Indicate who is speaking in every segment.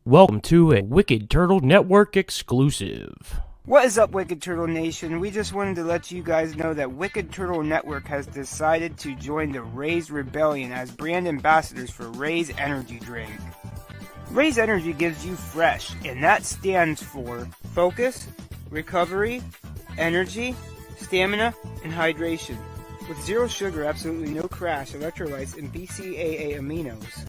Speaker 1: Welcome to a Wicked Turtle Network exclusive.
Speaker 2: What is up, Wicked Turtle Nation? We just wanted to let you guys know that Wicked Turtle Network has decided to join the RAZE Rebellion as brand ambassadors for RAZE Energy Drink. RAZE Energy gives you fresh, and that stands for focus, recovery, energy, stamina, and hydration. With zero sugar, absolutely no crash, electrolytes, and BCAA aminos.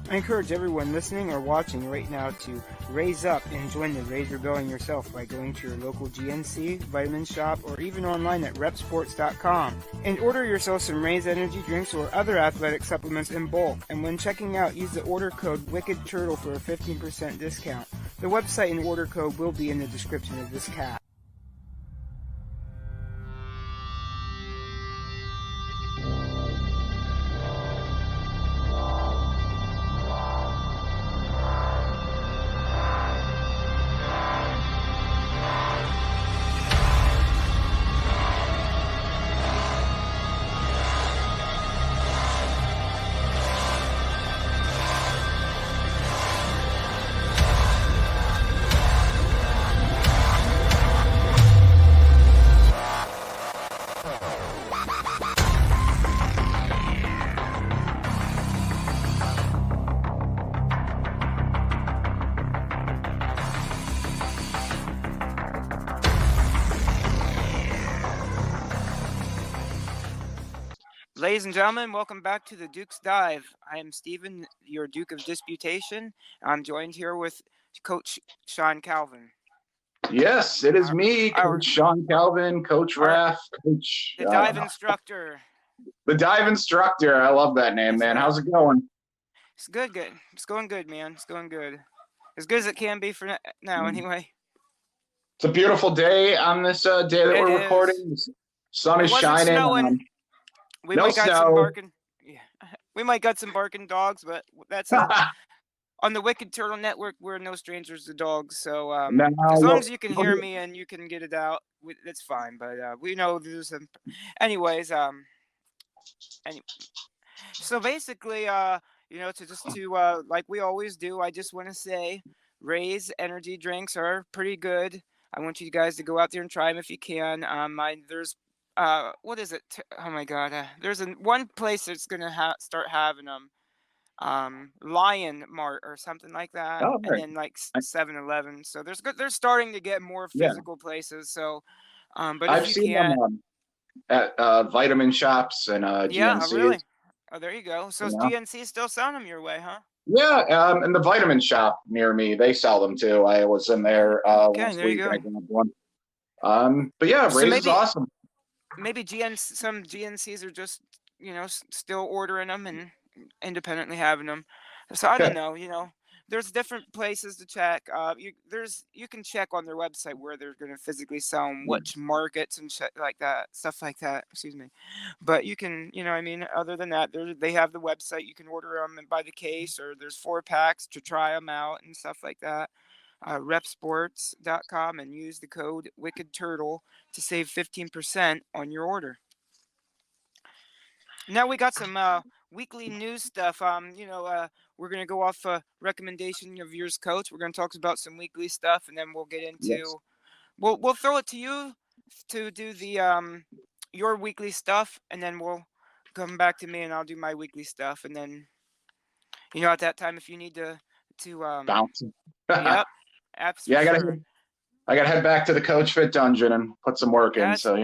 Speaker 2: I encourage everyone listening or watching right now to raise up and join the RAZE Rebellion yourself by going to your local GNC, vitamin shop, or even online at repsports.com. And order yourself some RAZE energy drinks or other athletic supplements in bulk. And when checking out, use the order code WICKEDTURTLE for a 15% discount. The website and order code will be in the description of this cast. Ladies and gentlemen, welcome back to the Duke's Dive. I am Steven, your Duke of Disputation. I'm joined here with Coach Sean Calvin.
Speaker 3: Yes, it is me, Coach Sean Calvin, Coach Raff, Coach...
Speaker 2: The dive instructor.
Speaker 3: The dive instructor. I love that name, man. How's it going?
Speaker 2: It's good. It's going good, man. It's going good. As good as it can be for now, anyway.
Speaker 3: It's a beautiful day on this day that we're recording. The sun is shining.
Speaker 2: We might got some barking. Yeah, we might got some barking dogs, but that's on the Wicked Turtle Network. We're no strangers to dogs, so as long as you can hear me and you can get it out, that's fine. But we know there's some. Anyways, so basically, to like we always do, I just want to say, RAZE energy drinks are pretty good. I want you guys to go out there and try them if you can. There's what is it? Oh my God! There's one place that's gonna start having them, Lion Mart or something like that,
Speaker 3: and
Speaker 2: then like 7-Eleven. So they're starting to get more physical places. So, but
Speaker 3: I've seen them at vitamin shops and GNC.
Speaker 2: Yeah, really. Oh, there you go. So GNC is still selling them your way, huh?
Speaker 3: Yeah, and the vitamin shop near me, they sell them too. I was in there last
Speaker 2: there
Speaker 3: week.
Speaker 2: You go.
Speaker 3: I grabbed one. But yeah, RAZE is awesome.
Speaker 2: Maybe some GNCs are just, still ordering them and independently having them. So I don't know, there's different places to check. You can check on their website where they're going to physically sell them, which markets and stuff like that. Excuse me. But you can, other than that, they have the website. You can order them by the case, or there's 4-packs to try them out and stuff like that. Repsports.com and use the code WICKEDTURTLE to save 15% on your order. Now we got some weekly news stuff. We're gonna go off a recommendation of yours, Coach. We're gonna talk about some weekly stuff, and then we'll get into. We'll throw it to you to do the your weekly stuff, and then we'll come back to me, and I'll do my weekly stuff, and then at that time, if you need to
Speaker 3: bounce.
Speaker 2: Yep. Absolutely.
Speaker 3: Yeah, I gotta head back to the Coach Fit dungeon and put some work in. So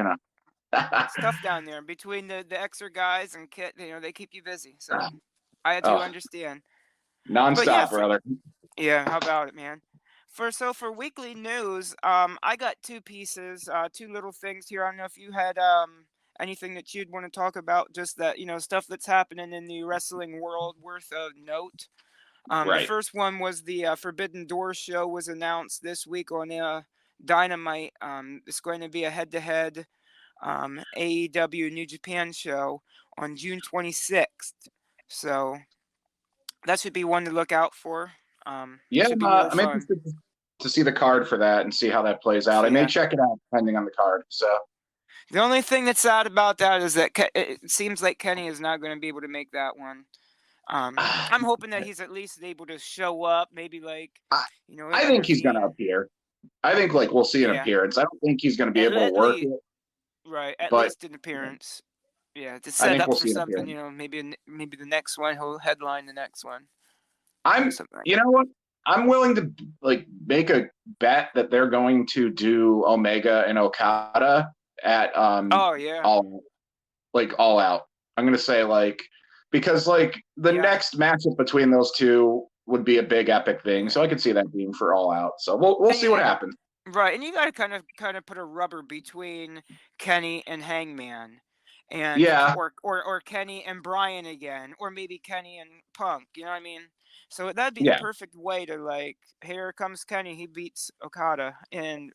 Speaker 2: stuff down there between the Xer guys and Kit. They keep you busy. So I do understand.
Speaker 3: Nonstop, brother.
Speaker 2: Yeah, how about it, man? For weekly news, I got two pieces, two little things here. I don't know if you had anything that you'd want to talk about. Just that stuff that's happening in the wrestling world worth of note. The first one was the Forbidden Door show was announced this week on Dynamite. It's going to be a head-to-head AEW New Japan show on June 26th. So that should be one to look out for.
Speaker 3: I'm interested to see the card for that and see how that plays out. I may check it out depending on the card. So
Speaker 2: the only thing that's sad about that is that it seems like Kenny is not going to be able to make that one. I'm hoping that he's at least able to show up. Maybe like,
Speaker 3: I,
Speaker 2: you know,
Speaker 3: I think he's going to
Speaker 2: intervene.
Speaker 3: appear. I think like we'll see an
Speaker 2: Yeah,
Speaker 3: appearance. I don't think he's going to be able to
Speaker 2: at
Speaker 3: work
Speaker 2: least
Speaker 3: it,
Speaker 2: right. At
Speaker 3: but
Speaker 2: least an appearance. Yeah, to
Speaker 3: I
Speaker 2: set
Speaker 3: think
Speaker 2: up
Speaker 3: we'll
Speaker 2: for
Speaker 3: see an
Speaker 2: something.
Speaker 3: appearance.
Speaker 2: You know, maybe the next one he'll headline the next one. Something like
Speaker 3: You
Speaker 2: that.
Speaker 3: know what? I'm willing to like make a bet that they're going to do Omega and Okada at
Speaker 2: Oh yeah,
Speaker 3: all out. I'm gonna say like because like the
Speaker 2: yeah,
Speaker 3: next matchup between those two would be a big epic thing.
Speaker 2: yeah.
Speaker 3: So I could see that being for all out. So we'll
Speaker 2: And
Speaker 3: see what happens.
Speaker 2: right, and you got to kind of put a rubber between Kenny and Hangman, and
Speaker 3: Yeah,
Speaker 2: or Kenny and Bryan again, or maybe Kenny and Punk. You know what I mean? So that'd be the
Speaker 3: yeah,
Speaker 2: perfect way to like, here comes Kenny, he beats Okada, and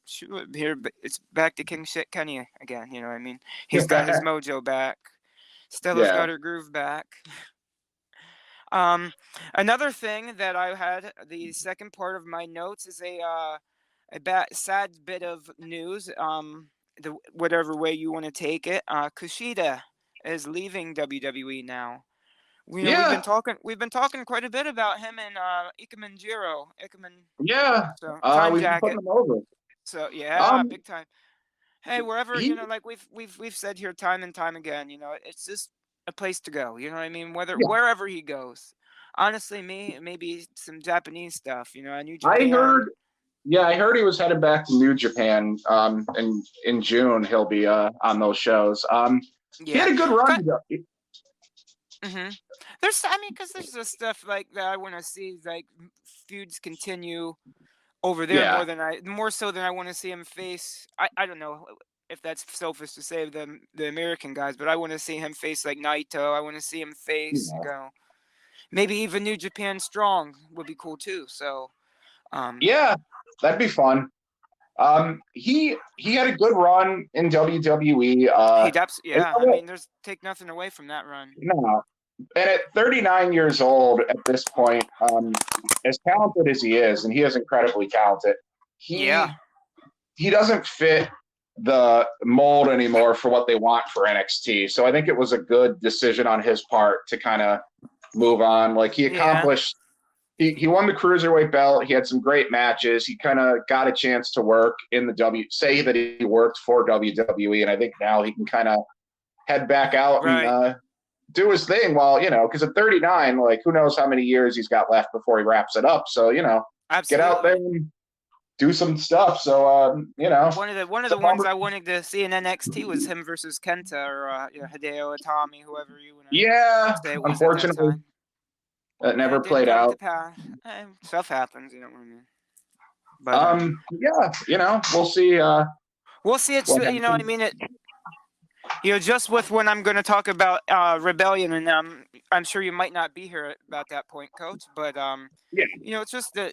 Speaker 2: here it's back to King Shit Kenny again. You know what I mean? He's got his mojo back. Stella's
Speaker 3: yeah.
Speaker 2: got her groove back. Um, Another thing that I had, the second part of my notes is sad bit of news. Whatever way you want to take it, Kushida is leaving WWE now.
Speaker 3: Yeah,
Speaker 2: We've been talking quite a bit about him and Ikemen Jiro.
Speaker 3: yeah.
Speaker 2: So Time
Speaker 3: We've been putting
Speaker 2: Jacket.
Speaker 3: them over.
Speaker 2: So yeah,
Speaker 3: Um,
Speaker 2: big time. Hey, wherever,
Speaker 3: he,
Speaker 2: like we've said here time and time again, it's just a place to go. You know what I mean?
Speaker 3: yeah.
Speaker 2: Wherever he goes. Honestly, maybe some Japanese stuff. New
Speaker 3: I
Speaker 2: Japan.
Speaker 3: heard. Yeah, I heard he was headed back to New Japan. And in June he'll be on those shows. He
Speaker 2: Yeah.
Speaker 3: had a good run.
Speaker 2: Mm-hmm. Because there's just stuff like that I want to see, like feuds continue over there
Speaker 3: Yeah,
Speaker 2: more so than I want to see him face. I don't know if that's selfish to say the American guys, but I want to see him face like Naito. I want to see him face maybe even New Japan Strong would be cool too. So
Speaker 3: yeah, that'd be fun. He had a good run in WWE. And
Speaker 2: yeah.
Speaker 3: you know what?
Speaker 2: There's take nothing away from that run.
Speaker 3: No, and at 39 years old at this point, as talented as he is, and he is incredibly talented,
Speaker 2: Yeah.
Speaker 3: he doesn't fit the mold anymore for what they want for NXT. So I think it was a good decision on his part to kind of move on. Like he
Speaker 2: Yeah.
Speaker 3: accomplished, he won the cruiserweight belt. He had some great matches. He kind of got a chance to work in the say that he worked for WWE, and I think now he can kind of head back out
Speaker 2: Right.
Speaker 3: and do his thing. While because at 39, like who knows how many years he's got left before he wraps it up. So
Speaker 2: Absolutely.
Speaker 3: get out there and do some stuff. So
Speaker 2: one of the ones I wanted to see in NXT was him versus Kenta or Hideo Itami, whoever you want to
Speaker 3: yeah,
Speaker 2: say it was at that
Speaker 3: unfortunately,
Speaker 2: time.
Speaker 3: that never
Speaker 2: It didn't
Speaker 3: played
Speaker 2: come to
Speaker 3: out.
Speaker 2: pass. Stuff happens, you know what I mean. But
Speaker 3: Yeah, we'll see.
Speaker 2: we'll see. It's
Speaker 3: What
Speaker 2: you know what I
Speaker 3: happens.
Speaker 2: mean. Just with when I'm going to talk about Rebellion, and I'm sure you might not be here about that point, Coach. But
Speaker 3: Yeah,
Speaker 2: it's just the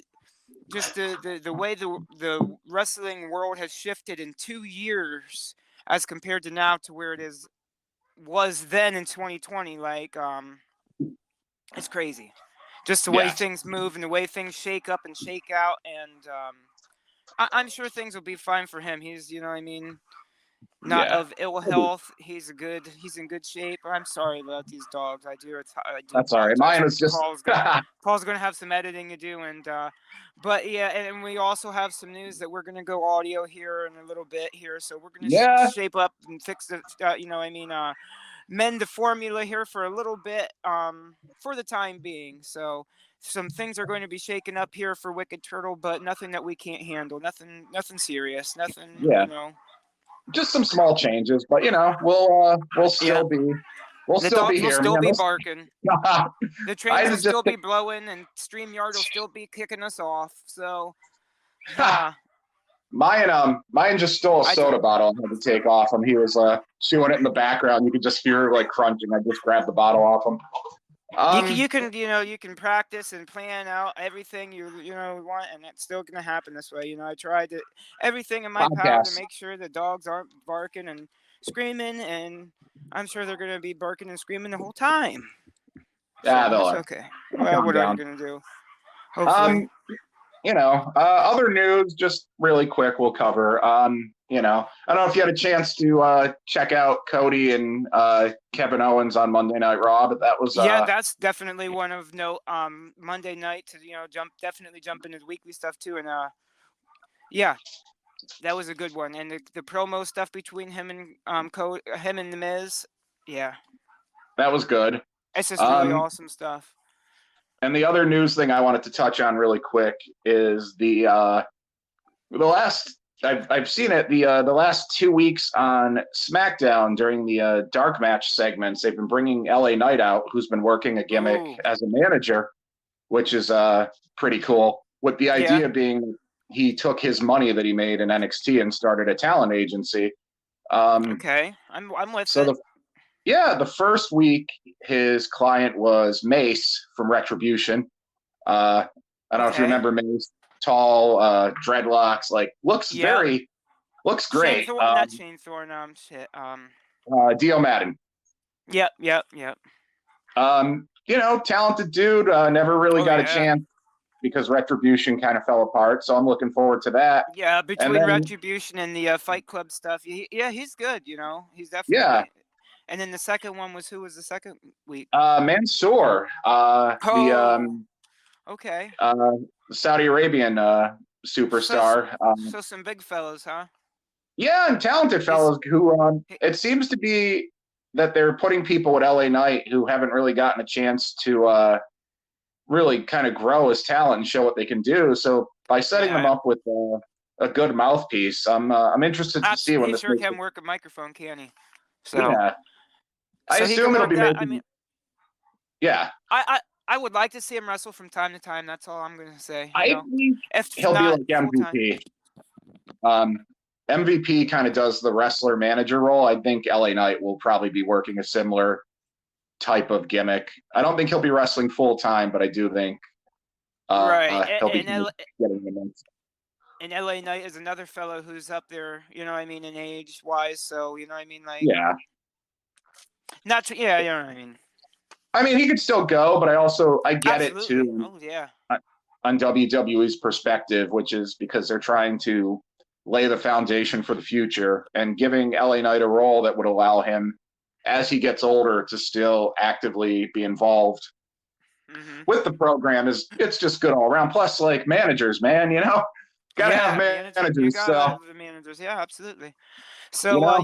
Speaker 2: way the wrestling world has shifted in 2 years as compared to now to where it was then in 2020. Like it's crazy, just the way
Speaker 3: yeah,
Speaker 2: things move and the way things shake up and shake out. And I'm sure things will be fine for him. He's not
Speaker 3: yeah.
Speaker 2: of ill health. He's in good shape. I'm sorry about these dogs. I do
Speaker 3: That's all right.
Speaker 2: apologize.
Speaker 3: Mine was just.
Speaker 2: Paul's gonna have some editing to do, and but yeah, and we also have some news that we're gonna go audio here in a little bit here. So we're gonna
Speaker 3: Yeah,
Speaker 2: shape up and fix the mend the formula here for a little bit for the time being. So some things are going to be shaken up here for Wicked Turtle, but nothing that we can't handle. Nothing serious. Nothing.
Speaker 3: yeah. Just some small changes, but we'll still be
Speaker 2: The dogs will
Speaker 3: here,
Speaker 2: still
Speaker 3: man.
Speaker 2: be barking. The trains will
Speaker 3: just
Speaker 2: still be blowing, and StreamYard will still be kicking us off. So,
Speaker 3: mine just stole a soda bottle and had to take off him. He was chewing it in the background. You could just hear like crunching. I just grabbed the bottle off him.
Speaker 2: You can practice and plan out everything you want, and it's still gonna happen this way. I tried everything in my power to make sure the dogs aren't barking and screaming, and I'm sure they're gonna be barking and screaming the whole time.
Speaker 3: Yeah,
Speaker 2: so, that's okay. Well, what are you gonna do? Hopefully.
Speaker 3: Other news, just really quick, we'll cover. I don't know if you had a chance to check out Cody and Kevin Owens on Monday Night Raw, but that was
Speaker 2: Yeah, that's definitely one of note. Monday night to definitely jump into the weekly stuff too, and yeah, that was a good one. And the promo stuff between him and him and the Miz, yeah,
Speaker 3: that was good.
Speaker 2: it's just really awesome stuff.
Speaker 3: And the other news thing I wanted to touch on really quick is the last I've seen it the last 2 weeks on SmackDown during the dark match segments. They've been bringing LA Knight out, who's been working a gimmick as a manager, which is pretty cool. With the idea being he took his money that he made in NXT and started a talent agency.
Speaker 2: Okay, I'm with
Speaker 3: so
Speaker 2: it.
Speaker 3: the first week his client was Mace from Retribution. I don't know if you remember Mace. Tall, dreadlocks, looks great.
Speaker 2: Not Shane Thorne,
Speaker 3: Dio Madden.
Speaker 2: Yep.
Speaker 3: Talented dude, never really got a chance because Retribution kind of fell apart, so I'm looking forward to that.
Speaker 2: Yeah, between Retribution and the Fight Club stuff, he's good, he's definitely.
Speaker 3: Yeah.
Speaker 2: And then the second one was, who was the second week?
Speaker 3: Mansoor.
Speaker 2: Okay.
Speaker 3: Saudi Arabian superstar.
Speaker 2: So some big fellows, huh?
Speaker 3: Yeah, and talented fellows who it seems to be that they're putting people with LA Knight who haven't really gotten a chance to really kind of grow as talent and show what they can do. So by setting them up with a good mouthpiece, I'm interested to see when this.
Speaker 2: He sure can work a microphone, can he? So
Speaker 3: yeah, I assume it'll be maybe. Yeah.
Speaker 2: I would like to see him wrestle from time to time. That's all I'm going to say.
Speaker 3: I think he'll be like MVP. MVP kind of does the wrestler manager role. I think LA Knight will probably be working a similar type of gimmick. I don't think he'll be wrestling full time, but I do think he'll be getting the.
Speaker 2: And LA Knight is another fellow who's up there, in age wise. So,
Speaker 3: yeah.
Speaker 2: I mean,
Speaker 3: he could still go, but I get it too.
Speaker 2: Oh, yeah.
Speaker 3: On WWE's perspective, which is because they're trying to lay the foundation for the future, and giving LA Knight a role that would allow him, as he gets older, to still actively be involved with the program it's just good all around. Plus, managers, man, gotta have managers.
Speaker 2: You gotta have the managers, yeah, absolutely. So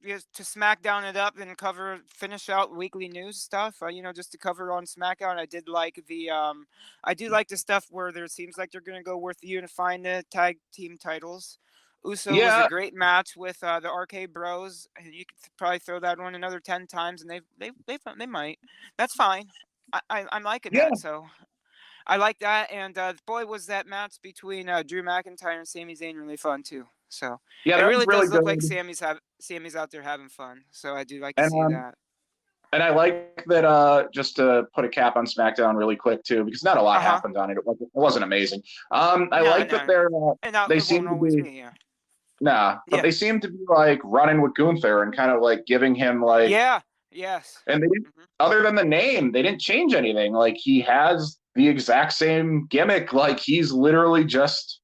Speaker 2: just to SmackDown it up and finish out weekly news stuff. Just to cover on SmackDown, I do like the stuff where there seems like they're gonna go with unifying the tag team titles. Uso was a great match with the RK Bros. You could probably throw that one another 10 times, and they might. That's fine. I'm liking that. So I like that, and boy, was that match between Drew McIntyre and Sami Zayn really fun too. So it really does look like Sammy's out there having fun. So I do like to see that.
Speaker 3: And I like that. Just to put a cap on SmackDown really quick too, because not a lot happened on it. It wasn't amazing. I like that they seem to be. But they seem to be running with Gunther and kind of giving him
Speaker 2: yes.
Speaker 3: And they didn't, other than the name, they didn't change anything. He has the exact same gimmick. He's literally just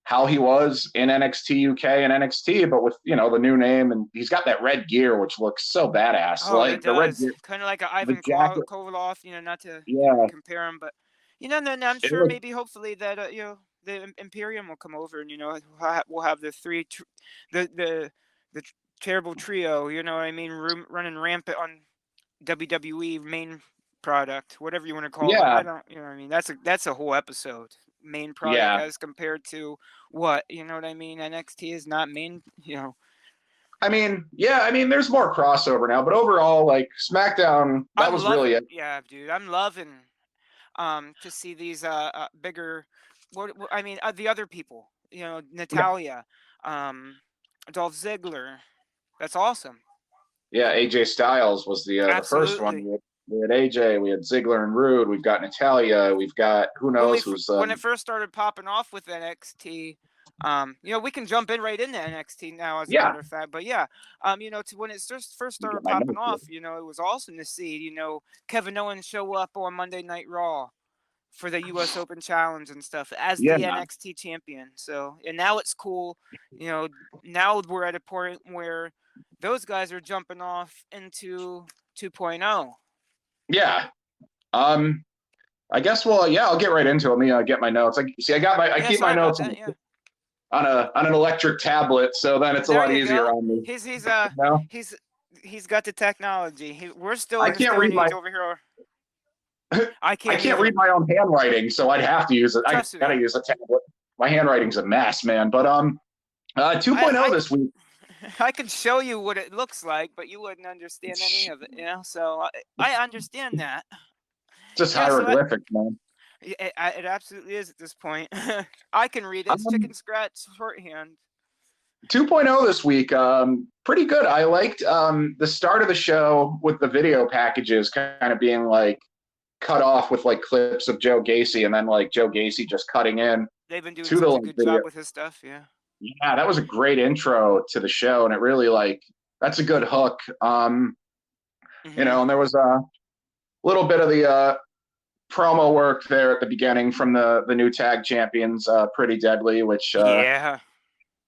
Speaker 3: how he was in NXT UK and NXT, but with the new name, and he's got that red gear which looks so badass.
Speaker 2: The red gear, kind of like an Ivan Koloff. Not to compare him, but then I'm sure maybe hopefully that the Imperium will come over, and we'll have the terrible trio, running rampant on WWE main product, whatever you want to call it. I don't, that's a whole episode. Main product as compared to what, NXT is not main,
Speaker 3: there's more crossover now, but overall, SmackDown, that was really it.
Speaker 2: Yeah, dude, I'm loving to see these bigger, the other people, Natalia, Dolph Ziggler. That's awesome.
Speaker 3: Yeah, AJ Styles was the first one. We had AJ, we had Ziggler and Rude, we've got Natalia, we've got who knows who's.
Speaker 2: When it first started popping off with NXT, we can jump in right into NXT now as a matter of fact. But when it first started popping off, it was awesome to see, Kevin Owens show up on Monday Night Raw for the U.S. Open Challenge and stuff as
Speaker 3: Yeah,
Speaker 2: the NXT champion. So, and now it's cool. You know, now we're at a point where those guys are jumping off into 2.0.
Speaker 3: yeah. I guess. Well, yeah, I'll get right into it. Let me get my notes. See, I
Speaker 2: Yeah,
Speaker 3: keep my
Speaker 2: sorry about
Speaker 3: notes
Speaker 2: that. Yeah,
Speaker 3: on an electric tablet, so then it's a
Speaker 2: there
Speaker 3: lot
Speaker 2: you
Speaker 3: easier
Speaker 2: go.
Speaker 3: on me.
Speaker 2: He's
Speaker 3: You know?
Speaker 2: he's got the technology. We're still
Speaker 3: I
Speaker 2: in the
Speaker 3: can't
Speaker 2: Stone
Speaker 3: read my
Speaker 2: Age over here. I
Speaker 3: I
Speaker 2: can't
Speaker 3: can't
Speaker 2: either.
Speaker 3: read my own handwriting, so I'd have to use it. I
Speaker 2: Trust
Speaker 3: gotta
Speaker 2: me.
Speaker 3: use a tablet. My handwriting's a mess, man. But 2.0
Speaker 2: I
Speaker 3: this week.
Speaker 2: I could show you what it looks like, but you wouldn't understand any of it. You know, so I understand that.
Speaker 3: Just
Speaker 2: Yeah, so
Speaker 3: hieroglyphics, man.
Speaker 2: it absolutely is at this point. I can read it. It's
Speaker 3: Um,
Speaker 2: chicken scratch shorthand.
Speaker 3: 2.0 this week. Pretty good. I liked the start of the show with the video packages kind of being like cut off with like clips of Joe Gacy, and then like Joe Gacy just cutting in
Speaker 2: They've been doing
Speaker 3: to the
Speaker 2: such a
Speaker 3: like,
Speaker 2: good
Speaker 3: video.
Speaker 2: job with his stuff. Yeah.
Speaker 3: Yeah, that was a great intro to the show, and it really like that's a good hook.
Speaker 2: Hmm.
Speaker 3: And there was a little bit of the promo work there at the beginning from the new tag champions, Pretty Deadly, which
Speaker 2: Yeah.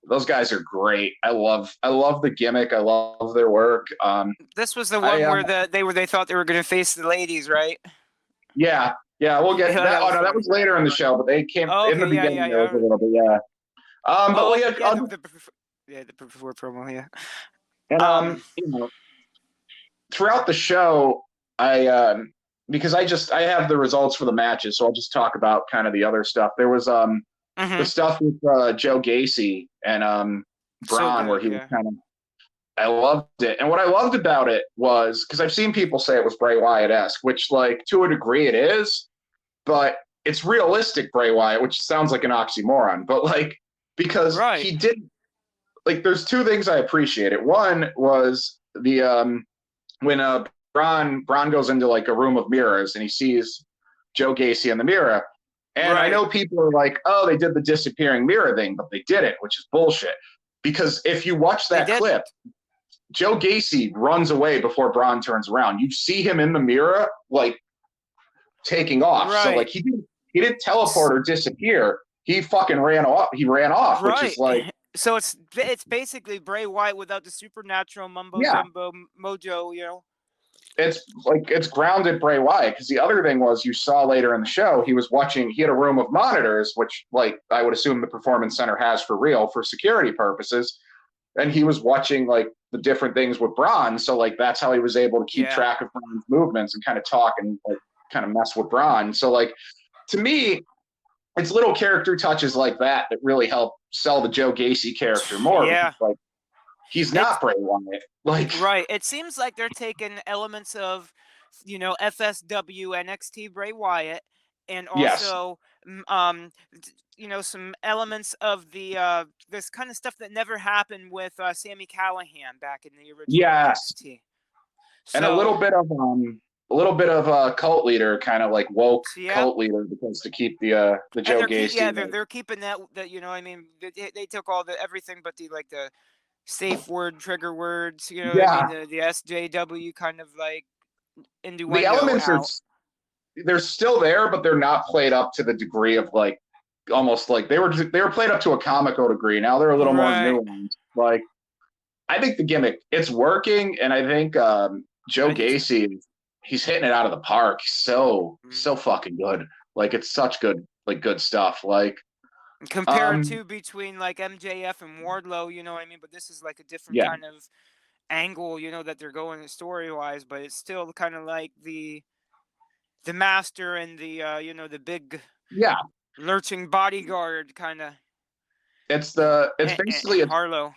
Speaker 3: those guys are great. I love the gimmick. I love their work.
Speaker 2: This was the
Speaker 3: I
Speaker 2: one where they thought they were going to face the ladies, right?
Speaker 3: yeah, we'll get
Speaker 2: Yeah,
Speaker 3: that.
Speaker 2: that
Speaker 3: Oh
Speaker 2: was
Speaker 3: no, that
Speaker 2: funny.
Speaker 3: was later in the show, but they came
Speaker 2: Oh,
Speaker 3: in the
Speaker 2: okay. Yeah.
Speaker 3: beginning.
Speaker 2: Yeah.
Speaker 3: There was a
Speaker 2: Yeah.
Speaker 3: little bit, yeah. But
Speaker 2: Oh,
Speaker 3: we
Speaker 2: okay.
Speaker 3: had
Speaker 2: Yeah. The before promo. Yeah.
Speaker 3: and
Speaker 2: Um.
Speaker 3: throughout the show, I because I have the results for the matches, so I'll just talk about kind of the other stuff. There was the
Speaker 2: Hmm.
Speaker 3: stuff with Joe Gacy and
Speaker 2: So
Speaker 3: Braun, where
Speaker 2: good.
Speaker 3: he was
Speaker 2: Yeah.
Speaker 3: kind of. I loved it, and what I loved about it was because I've seen people say it was Bray Wyatt-esque, which like to a degree it is, but it's realistic Bray Wyatt, which sounds like an oxymoron, but like because
Speaker 2: Right.
Speaker 3: he did like there's two things I appreciated. One was the when Braun goes into like a room of mirrors and he sees Joe Gacy in the mirror. And I
Speaker 2: Right.
Speaker 3: know people are like, oh, they did the disappearing mirror thing, but they didn't, which is bullshit. Because if you watch
Speaker 2: They
Speaker 3: that clip,
Speaker 2: didn't.
Speaker 3: Joe Gacy runs away before Braun turns around. You see him in the mirror, like taking off. So like
Speaker 2: Right.
Speaker 3: he didn't teleport or disappear. He fucking ran off. He ran off, which
Speaker 2: Right.
Speaker 3: is like,
Speaker 2: So it's basically Bray Wyatt without the supernatural mumbo
Speaker 3: yeah,
Speaker 2: jumbo mojo, you know.
Speaker 3: it's grounded Bray Wyatt because the other thing was you saw later in the show he was watching. He had a room of monitors, which like I would assume the Performance Center has for real for security purposes, and he was watching like the different things with Braun. So like that's how he was able to keep
Speaker 2: Yeah.
Speaker 3: track of Braun's movements and kind of talk and like kind of mess with Braun. So like to me, it's little character touches like that that really help sell the Joe Gacy character more because
Speaker 2: Yeah.
Speaker 3: like he's
Speaker 2: It's
Speaker 3: not Bray Wyatt. Like
Speaker 2: right. It seems like they're taking elements of, FSW NXT Bray Wyatt, and
Speaker 3: yes,
Speaker 2: also, some elements of the this kind of stuff that never happened with Sami Callihan back in the original
Speaker 3: yes,
Speaker 2: NXT.
Speaker 3: and a
Speaker 2: So,
Speaker 3: little bit of cult leader, kind of like woke
Speaker 2: yeah,
Speaker 3: cult leader, because to keep the
Speaker 2: and
Speaker 3: Joe Gacy.
Speaker 2: they're keeping that I mean they took all the everything but the safe word trigger words, what I
Speaker 3: Yeah,
Speaker 2: mean, the SJW kind of like
Speaker 3: the
Speaker 2: innuendo
Speaker 3: elements are
Speaker 2: out.
Speaker 3: they're still there, but they're not played up to the degree of like almost like they were played up to a comical degree. Now they're a little more
Speaker 2: Right.
Speaker 3: nuanced. Like I think the gimmick it's working, and I think Joe
Speaker 2: I do too.
Speaker 3: Gacy he's hitting it out of the park.
Speaker 2: Mm.
Speaker 3: So fucking good. Like it's such good stuff. Like
Speaker 2: Compared
Speaker 3: um
Speaker 2: to between like MJF and Wardlow, what I mean, but this is like a different
Speaker 3: yeah
Speaker 2: kind of angle, that they're going story wise, but it's still kind of like the master and the big
Speaker 3: yeah
Speaker 2: lurching bodyguard kind of,
Speaker 3: it's basically
Speaker 2: Harlow.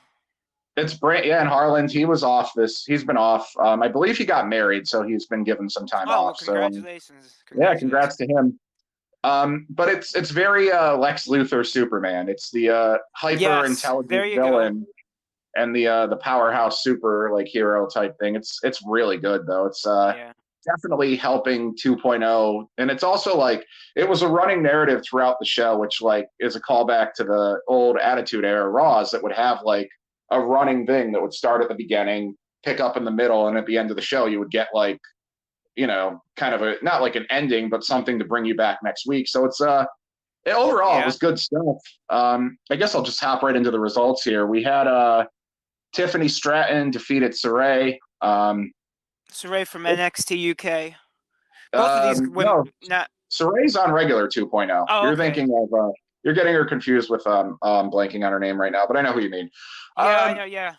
Speaker 3: it's Brand, yeah, and Harland, he's been off. I believe he got married, so he's been given some time
Speaker 2: Oh well,
Speaker 3: off. So
Speaker 2: congratulations,
Speaker 3: yeah,
Speaker 2: congratulations.
Speaker 3: congrats to him. But it's very Lex Luthor Superman. It's the hyper
Speaker 2: Yes,
Speaker 3: intelligent
Speaker 2: there you go.
Speaker 3: villain and the powerhouse super like hero type thing. It's really good though. It's
Speaker 2: Yeah.
Speaker 3: definitely helping 2.0, and it's also like it was a running narrative throughout the show, which like is a callback to the old Attitude Era Raws that would have like a running thing that would start at the beginning, pick up in the middle, and at the end of the show you would get like kind of not like an ending, but something to bring you back next week. So it's overall, it was good stuff. I guess I'll just hop right into the results here. We had Tiffany Stratton defeated Saray.
Speaker 2: Saray from NXT UK. Both of these women,
Speaker 3: no,
Speaker 2: not.
Speaker 3: Saray's on regular 2.0.
Speaker 2: Oh,
Speaker 3: You're
Speaker 2: okay.
Speaker 3: thinking of you're getting her confused with blanking on her name right now, but I know who you mean.
Speaker 2: Yeah, I know. Yeah.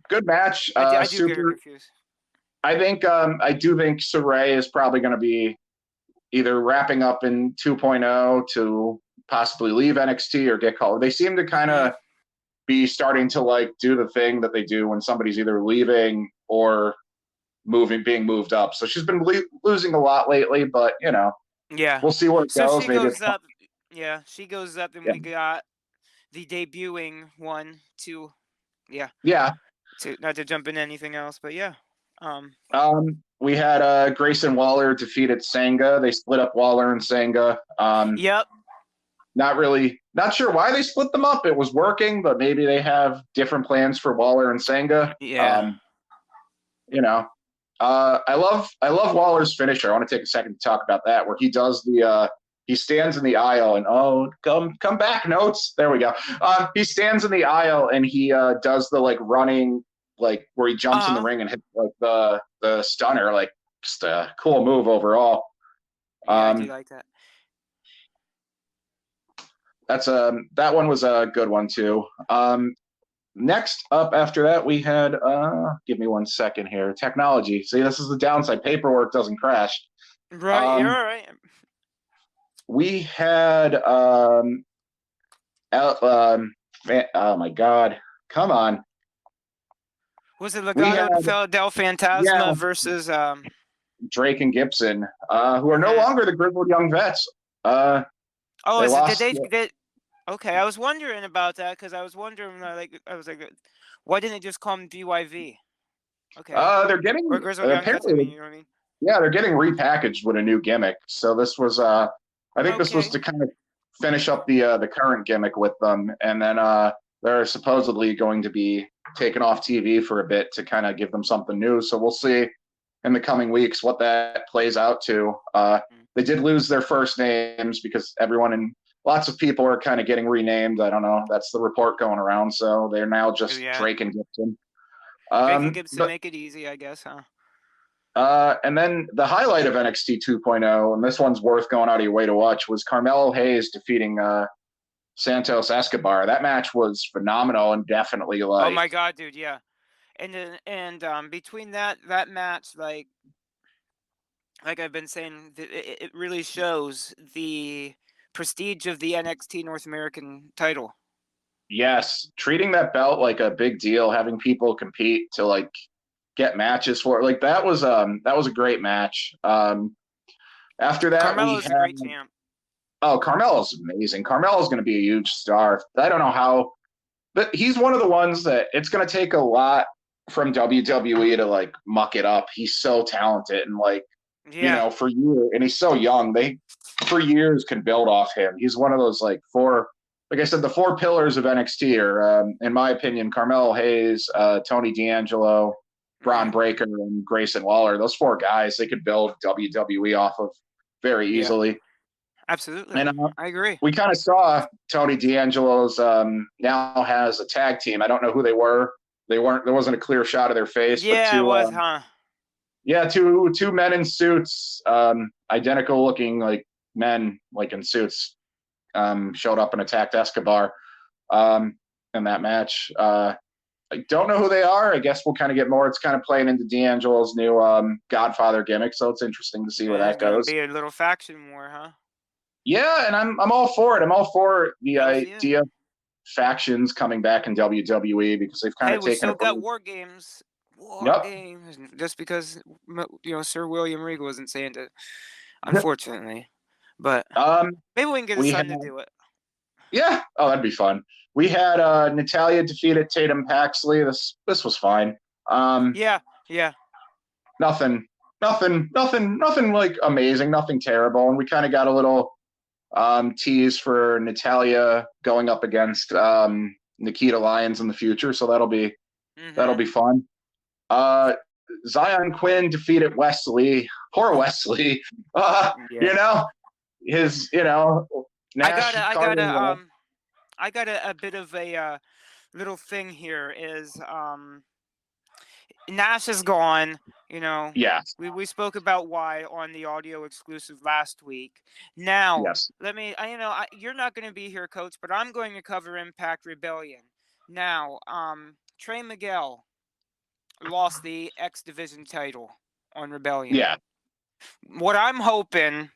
Speaker 3: Good match.
Speaker 2: I do get her confused.
Speaker 3: I do think Saray is probably going to be either wrapping up in 2.0 to possibly leave NXT or get called. They seem to kind of be starting to like do the thing that they do when somebody's either leaving or being moved up. So she's been losing a lot lately, but
Speaker 2: yeah,
Speaker 3: we'll see where it goes.
Speaker 2: She goes up. Yeah, she goes up, and we got the debuting one, two. Yeah.
Speaker 3: Yeah.
Speaker 2: Not to jump into anything else, but yeah.
Speaker 3: We had Grayson Waller defeated Sangha. They split up Waller and Sangha.
Speaker 2: Yep.
Speaker 3: Not sure why they split them up. It was working, but maybe they have different plans for Waller and Sangha.
Speaker 2: Yeah.
Speaker 3: I love Waller's finisher. I want to take a second to talk about that, where he does he stands in the aisle and come back notes. There we go. He stands in the aisle and he does the like running, like where he jumps in the ring and hits like the stunner, like just a cool move overall.
Speaker 2: I do like that.
Speaker 3: That one was a good one too. Next up after that, we had, give me 1 second here. Technology. See, this is the downside. Paperwork doesn't crash.
Speaker 2: Right, you're all right.
Speaker 3: We had, oh my God. Come on.
Speaker 2: Was it Legado del Fantasma versus
Speaker 3: Drake and Gibson, who are no longer the Grizzled Young Vets?
Speaker 2: Okay, I was wondering about that because I was wondering, why didn't they just call them DYV? Okay.
Speaker 3: They're getting
Speaker 2: apparently, you know what I mean?
Speaker 3: Yeah, they're getting repackaged with a new gimmick. So this was, I think this was to kind of finish up the current gimmick with them, and then they're supposedly going to be taken off TV for a bit to kind of give them something new. So we'll see in the coming weeks what that plays out to. They did lose their first names because lots of people are kind of getting renamed. I don't know. That's the report going around. So they're now just Drake and Gibson.
Speaker 2: Drake and Gibson make it easy, I guess,
Speaker 3: huh? And then the highlight of NXT 2.0, and this one's worth going out of your way to watch, was Carmelo Hayes defeating Santos Escobar. That match was phenomenal and definitely like.
Speaker 2: Oh my God, dude! Yeah, and between that match, like I've been saying, it really shows the prestige of the NXT North American title.
Speaker 3: Yes, treating that belt like a big deal, having people compete to like get matches for it, like that was a great match. After that,
Speaker 2: Carmelo's a great champ.
Speaker 3: Oh, Carmelo's amazing. Carmelo's going to be a huge star. I don't know how, but he's one of the ones that it's going to take a lot from WWE to like muck it up. He's so talented and like, for years, and he's so young. They for years can build off him. He's one of those like like I said, the four pillars of NXT are, in my opinion, Carmelo Hayes, Tony D'Angelo, Braun Breaker, and Grayson Waller. Those four guys, they could build WWE off of very easily.
Speaker 2: Absolutely.
Speaker 3: And
Speaker 2: I agree.
Speaker 3: We kind of saw Tony D'Angelo's now has a tag team. I don't know who they were. There wasn't a clear shot of their face.
Speaker 2: Yeah,
Speaker 3: but
Speaker 2: it was, huh?
Speaker 3: Yeah, two men in suits, identical looking like men, like in suits, showed up and attacked Escobar in that match. I don't know who they are. I guess we'll kind of get more. It's kind of playing into D'Angelo's new Godfather gimmick, so it's interesting to see where that goes.
Speaker 2: Be a little faction war, huh?
Speaker 3: Yeah, and I'm all for it. I'm all for the idea of factions coming back in WWE because they've kind of taken.
Speaker 2: We still got War Games. Games. Just because Sir William Regal wasn't saying it, unfortunately. But maybe we can get his son to do it.
Speaker 3: Yeah. Oh, that'd be fun. We had Natalya defeated Tatum Paxley. This was fine.
Speaker 2: Yeah.
Speaker 3: Nothing like amazing, nothing terrible. And we kind of got a little tease for Natalya going up against Nikita Lyons in the future, so that'll be fun. Zion Quinn defeated Wesley. Poor Wesley.
Speaker 2: Yeah.
Speaker 3: His
Speaker 2: I got
Speaker 3: Nash
Speaker 2: a, I got
Speaker 3: Carter.
Speaker 2: a, I got a bit of a little thing here. Is Nash is gone.
Speaker 3: Yes.
Speaker 2: We spoke about why on the audio exclusive last week. Now,
Speaker 3: Yes.
Speaker 2: let me. You're not going to be here, Coach, but I'm going to cover Impact Rebellion. Now, Trey Miguel lost the X Division title on Rebellion.
Speaker 3: Yeah.
Speaker 2: What I'm hoping,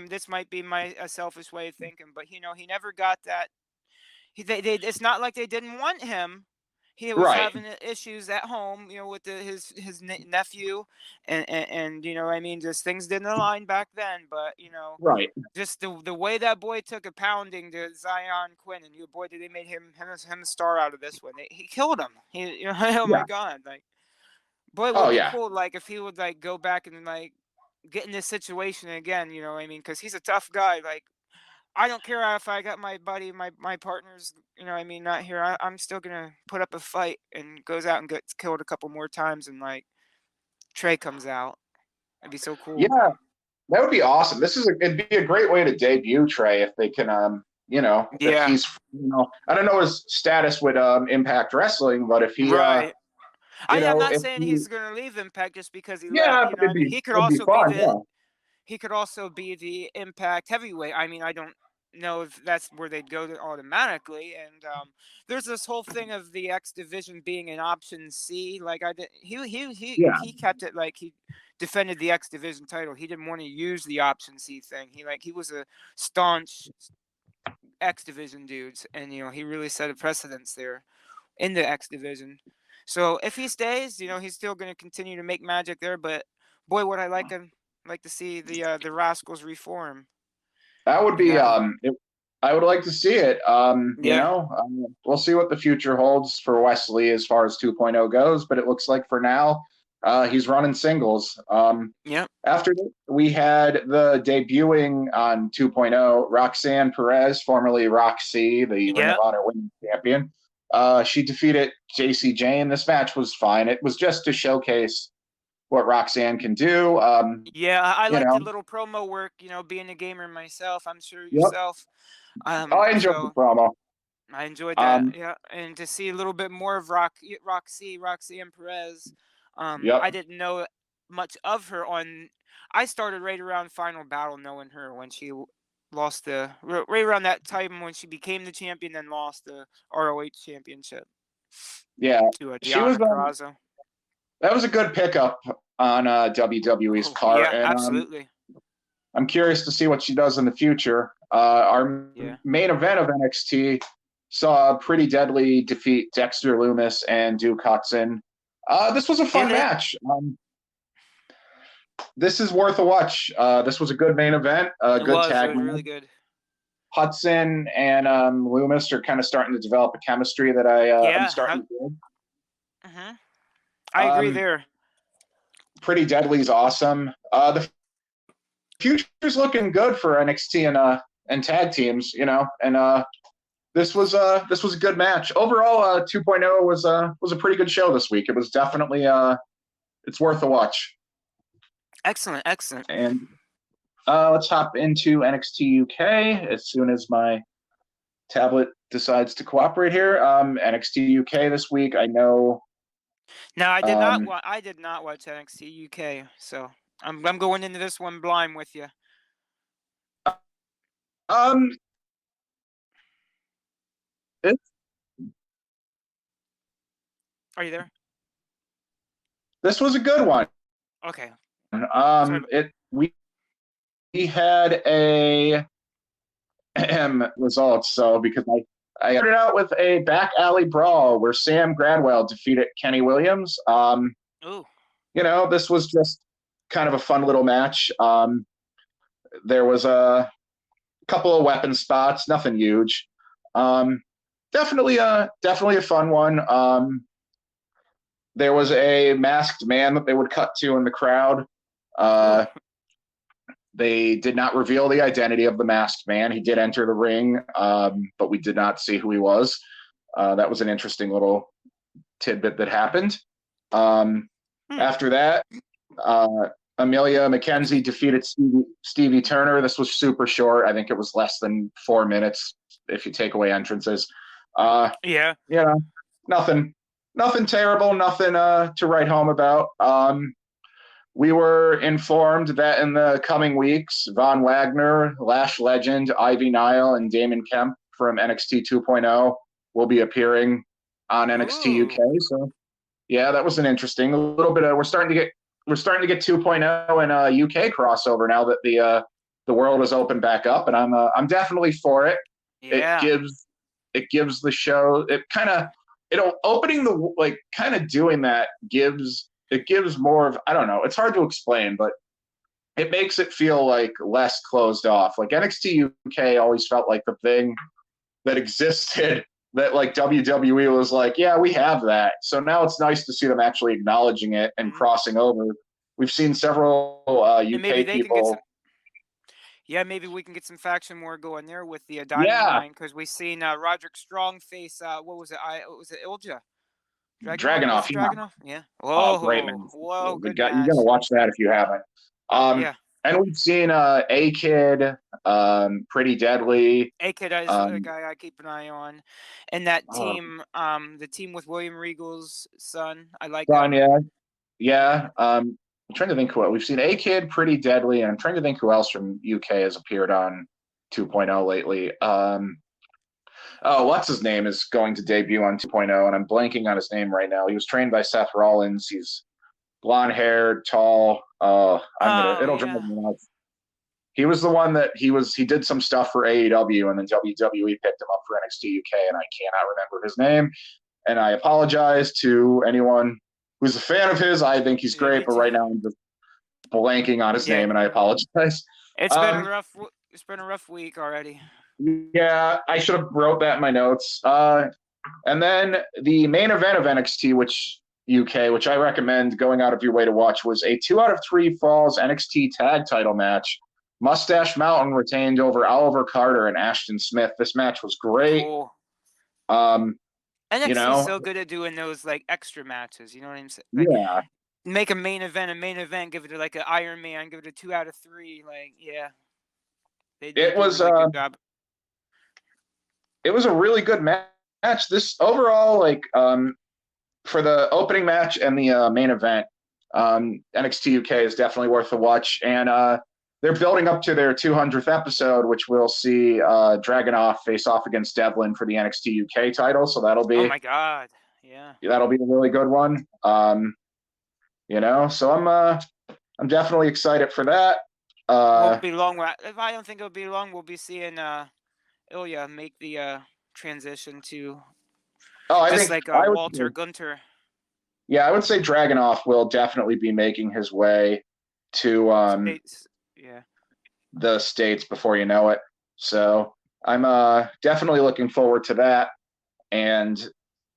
Speaker 2: this might be a selfish way of thinking, but he never got that. It's not like they didn't want him. He was
Speaker 3: Right.
Speaker 2: having issues at home, with his nephew, and just things didn't align back then. But
Speaker 3: Right.
Speaker 2: just the way that boy took a pounding to Zion Quinn, and boy, did they made him a star out of this one. He killed him. Oh my
Speaker 3: Yeah.
Speaker 2: God, like, boy,
Speaker 3: Oh
Speaker 2: would be
Speaker 3: yeah.
Speaker 2: cool, like, if he would like go back and like get in this situation again. Because he's a tough guy. Like, I don't care if I got my buddy, my partners, not here. I'm still gonna put up a fight, and goes out and gets killed a couple more times, and like Trey comes out. It'd be so cool.
Speaker 3: Yeah. That would be awesome. It'd be a great way to debut Trey if they can, if
Speaker 2: Yeah.
Speaker 3: he's, I don't know his status with Impact Wrestling, but if he,
Speaker 2: Right. I'm not
Speaker 3: if
Speaker 2: saying
Speaker 3: he,
Speaker 2: he's gonna leave Impact just because he left.
Speaker 3: yeah, but
Speaker 2: He could
Speaker 3: it'd be
Speaker 2: also be
Speaker 3: fun. Yeah.
Speaker 2: the Impact heavyweight. I don't know if that's where they'd go to automatically. And there's this whole thing of the X division being an option C. Like,
Speaker 3: Yeah.
Speaker 2: he kept it, like, he defended the X division title. He didn't want to use the option C thing. He was a staunch X division dudes, and he really set a precedence there in the X division. So if he stays, he's still going to continue to make magic there. But boy, would I like to see the Rascals reform.
Speaker 3: That would
Speaker 2: And
Speaker 3: be,
Speaker 2: that,
Speaker 3: I would like to see it.
Speaker 2: Yeah.
Speaker 3: We'll see what the future holds for Wesley as far as 2.0 goes, but it looks like for now, he's running singles.
Speaker 2: Yep.
Speaker 3: After that, we had the debuting on 2.0, Roxanne Perez, formerly Roxy, the Ring of
Speaker 2: Yep.
Speaker 3: Honor Women's Champion. She defeated JC Jane. This match was fine. It was just to showcase what Roxanne can do.
Speaker 2: Yeah, I
Speaker 3: You
Speaker 2: like the
Speaker 3: know,
Speaker 2: little promo work. Being a gamer myself, I'm sure
Speaker 3: yep.
Speaker 2: yourself.
Speaker 3: I enjoyed the
Speaker 2: So
Speaker 3: promo.
Speaker 2: I enjoyed that.
Speaker 3: Um,
Speaker 2: Yeah, and to see a little bit more of Roxy and Perez.
Speaker 3: yep.
Speaker 2: I didn't know much of her on. I started right around Final Battle knowing her when she lost right around that time when she became the champion and lost the ROH championship
Speaker 3: Yeah.
Speaker 2: to
Speaker 3: She was
Speaker 2: Deonna Purrazzo.
Speaker 3: that was a good pickup on WWE's part,
Speaker 2: Yeah,
Speaker 3: and
Speaker 2: absolutely.
Speaker 3: I'm curious to see what she does in the future. Our
Speaker 2: Yeah.
Speaker 3: main event of NXT saw Pretty Deadly defeat Dexter Loomis and Duke Hudson. This was a fun match. This is worth a watch. This was a good main event, a good tag.
Speaker 2: It was really good.
Speaker 3: Hudson and Loomis are kind of starting to develop a chemistry that I'm starting to do.
Speaker 2: Mm-hmm. I agree there.
Speaker 3: Pretty Deadly's awesome. The future's looking good for NXT and tag teams, and this was a good match. Overall, 2.0 was a pretty good show this week. It was definitely it's worth a watch.
Speaker 2: Excellent.
Speaker 3: And let's hop into NXT UK as soon as my tablet decides to cooperate here. NXT UK this week, I know.
Speaker 2: No, I did not. I did not watch NXT UK, so I'm going into this one blind with you. Are you there?
Speaker 3: This was a good one.
Speaker 2: Okay.
Speaker 3: We had a results. So because I started out with a back alley brawl where Sam Gradwell defeated Kenny Williams.
Speaker 2: Ooh.
Speaker 3: This was just kind of a fun little match. There was a couple of weapon spots, nothing huge. Definitely a fun one. There was a masked man that they would cut to in the crowd. They did not reveal the identity of the masked man. He did enter the ring, but we did not see who he was. That was an interesting little tidbit that happened. After that, Amelia McKenzie defeated Stevie Turner. This was super short. I think it was less than 4 minutes if you take away entrances.
Speaker 2: Yeah.
Speaker 3: Nothing terrible, nothing to write home about. We were informed that in the coming weeks, Von Wagner, Lash Legend, Ivy Nile, and Damon Kemp from NXT 2.0 will be appearing on NXT UK. So, yeah, that was an interesting. A little bit of we're starting to get 2.0 and UK crossover now that the world is open back up, and I'm definitely for it.
Speaker 2: Yeah.
Speaker 3: It gives the show opening the kind of doing that gives more of, I don't know, it's hard to explain, but it makes it feel like less closed off. Like NXT UK always felt like the thing that existed that like WWE was like, yeah, we have that. So now it's nice to see them actually acknowledging it and crossing over. We've seen several UK people.
Speaker 2: Maybe we can get some faction war going there with the Diamond Mine, because we've seen Roderick Strong face, what was it? Was it Ilja?
Speaker 3: Dragunov.
Speaker 2: Yeah.
Speaker 3: Whoa, great man.
Speaker 2: Whoa, good
Speaker 3: match.
Speaker 2: You're
Speaker 3: going to watch that if you haven't. And we've seen A-Kid, Pretty Deadly.
Speaker 2: A-Kid is the guy I keep an eye on. And that team, the team with William Regal's son, I like that.
Speaker 3: Yeah. I'm trying to think who we've seen. A-Kid, Pretty Deadly, and I'm trying to think who else from UK has appeared on 2.0 lately. What's his name is going to debut on 2.0, and I'm blanking on his name right now. He was trained by Seth Rollins. He's blonde-haired, tall. It'll drive me nuts. He was the one that he did some stuff for AEW, and then WWE picked him up for NXT UK, and I cannot remember his name. And I apologize to anyone who's a fan of his. I think he's great, but right now I'm just blanking on his name, and I apologize.
Speaker 2: It's been a rough week already.
Speaker 3: Yeah, I should have wrote that in my notes. And then the main event of NXT, which I recommend going out of your way to watch, was a 2 out of 3 falls NXT tag title match. Mustache Mountain retained over Oliver Carter and Ashton Smith. This match was great.
Speaker 2: Cool.
Speaker 3: NXT
Speaker 2: is so good at doing those like extra matches. You know what I'm saying?
Speaker 3: Like,
Speaker 2: make a main event, give it to like an Iron Man, give it a 2 out of 3. Like, yeah. It was a good job.
Speaker 3: It was a really good match. This overall, for the opening match and the main event, NXT UK is definitely worth a watch. And they're building up to their 200th episode, which we'll see Dragunov face off against Devlin for the NXT UK title. So that'll be,
Speaker 2: oh my God, yeah,
Speaker 3: that'll be a really good one. So I'm definitely excited for that.
Speaker 2: Won't be long. I don't think it'll be long. We'll be seeing Ilya make the transition to Walter Gunter.
Speaker 3: Yeah, I would say Dragunov will definitely be making his way to the States before you know it. So I'm definitely looking forward to that, and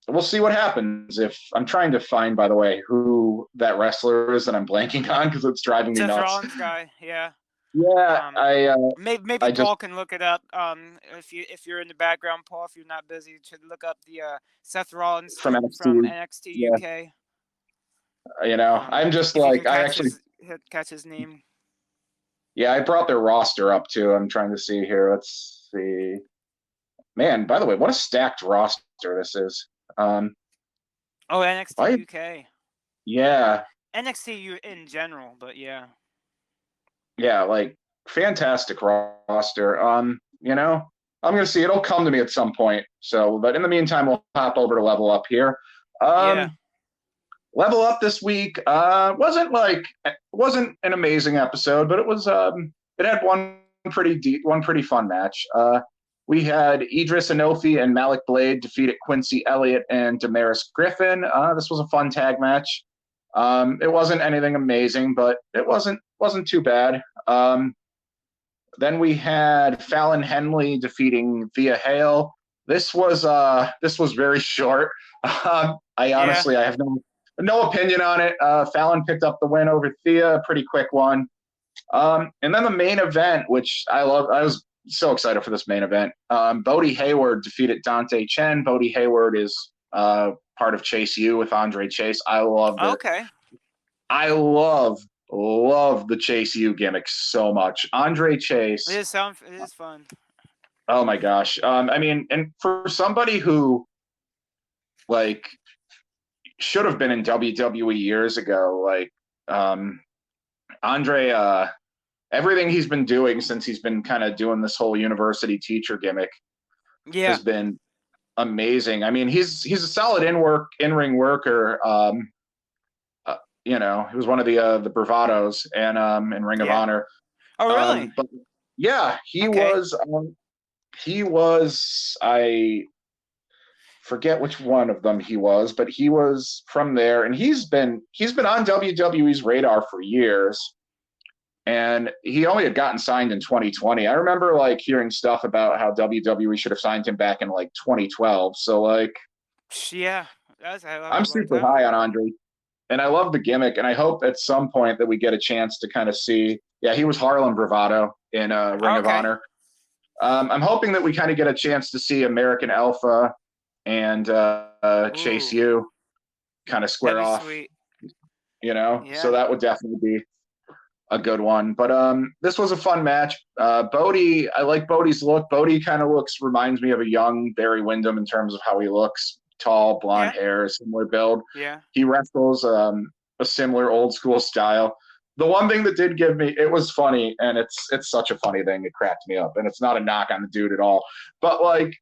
Speaker 3: we'll see what happens. If I'm trying to find, by the way, who that wrestler is that I'm blanking on because it's driving me nuts.
Speaker 2: Seth Rollins guy, yeah.
Speaker 3: Yeah,
Speaker 2: maybe Paul can look it up. If you're in the background, Paul, if you're not busy, to look up the Seth Rollins from NXT UK.
Speaker 3: I'm just
Speaker 2: catch his name.
Speaker 3: Yeah, I brought their roster up too. I'm trying to see here. Let's see. Man, by the way, what a stacked roster this is.
Speaker 2: NXT UK.
Speaker 3: Yeah.
Speaker 2: NXT in general, but yeah.
Speaker 3: Yeah, fantastic roster. I'm gonna see. It'll come to me at some point. So, but in the meantime, we'll hop over to Level Up here. Level Up this week wasn't an amazing episode, but it was. It had one pretty fun match. We had Idris Enofi and Malik Blade defeated Quincy Elliott and Damaris Griffin. This was a fun tag match. It wasn't anything amazing, but it wasn't too bad. Then we had Fallon Henley defeating Thea Hale. This was very short. I honestly I have no opinion on it. Fallon picked up the win over Thea, pretty quick one. And then the main event, which I love. I was so excited for this main event. Bodie Hayward defeated Dante Chen. Bodie Hayward is part of Chase U with Andre Chase. I loved it.
Speaker 2: Okay.
Speaker 3: I love the Chase U gimmick so much. Andre Chase.
Speaker 2: It is fun.
Speaker 3: Oh my gosh. I mean, and for somebody who like should have been in WWE years ago, like Andre, everything he's been doing since he's been kind of doing this whole university teacher gimmick
Speaker 2: Yeah.
Speaker 3: has been amazing. I mean, he's a solid in-ring worker. You know, he was one of the bravados and in Ring of Honor.
Speaker 2: Oh, really?
Speaker 3: But yeah, he was. I forget which one of them he was, but he was from there, and he's been on WWE's radar for years. And he only had gotten signed in 2020. I remember like hearing stuff about how WWE should have signed him back in like 2012. So like,
Speaker 2: yeah,
Speaker 3: I'm super high on Andre, and I love the gimmick. And I hope at some point that we get a chance to kind of see. Yeah, he was Harlem Bravado in Ring of Honor. I'm hoping that we kind of get a chance to see American Alpha and Chase U kind of square off.
Speaker 2: Sweet.
Speaker 3: You know, so that would definitely be a good one. But this was a fun match. Bodie, I like Bodie's look. Bodie kind of reminds me of a young Barry Windham in terms of how he looks. Tall, blonde hair, similar build.
Speaker 2: Yeah.
Speaker 3: He wrestles a similar old school style. The one thing that did give me, it was funny, and it's such a funny thing. It cracked me up, and it's not a knock on the dude at all. But like,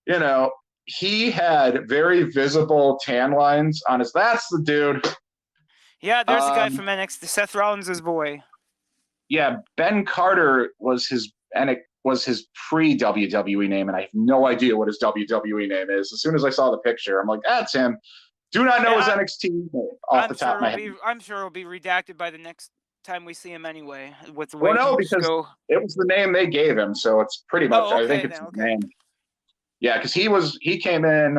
Speaker 3: you know, he had very visible tan lines on his. That's the dude.
Speaker 2: Yeah, there's the guy from NXT, Seth Rollins' boy.
Speaker 3: Yeah, Ben Carter was his pre WWE name, and I have no idea what his WWE name is. As soon as I saw the picture, I'm like, that's him. Do not know his NXT name off the top of my head.
Speaker 2: I'm sure it'll be redacted by the next time we see him anyway. With the
Speaker 3: way because it was the name they gave him, so it's pretty much. I think it's his name. Yeah, because he came in.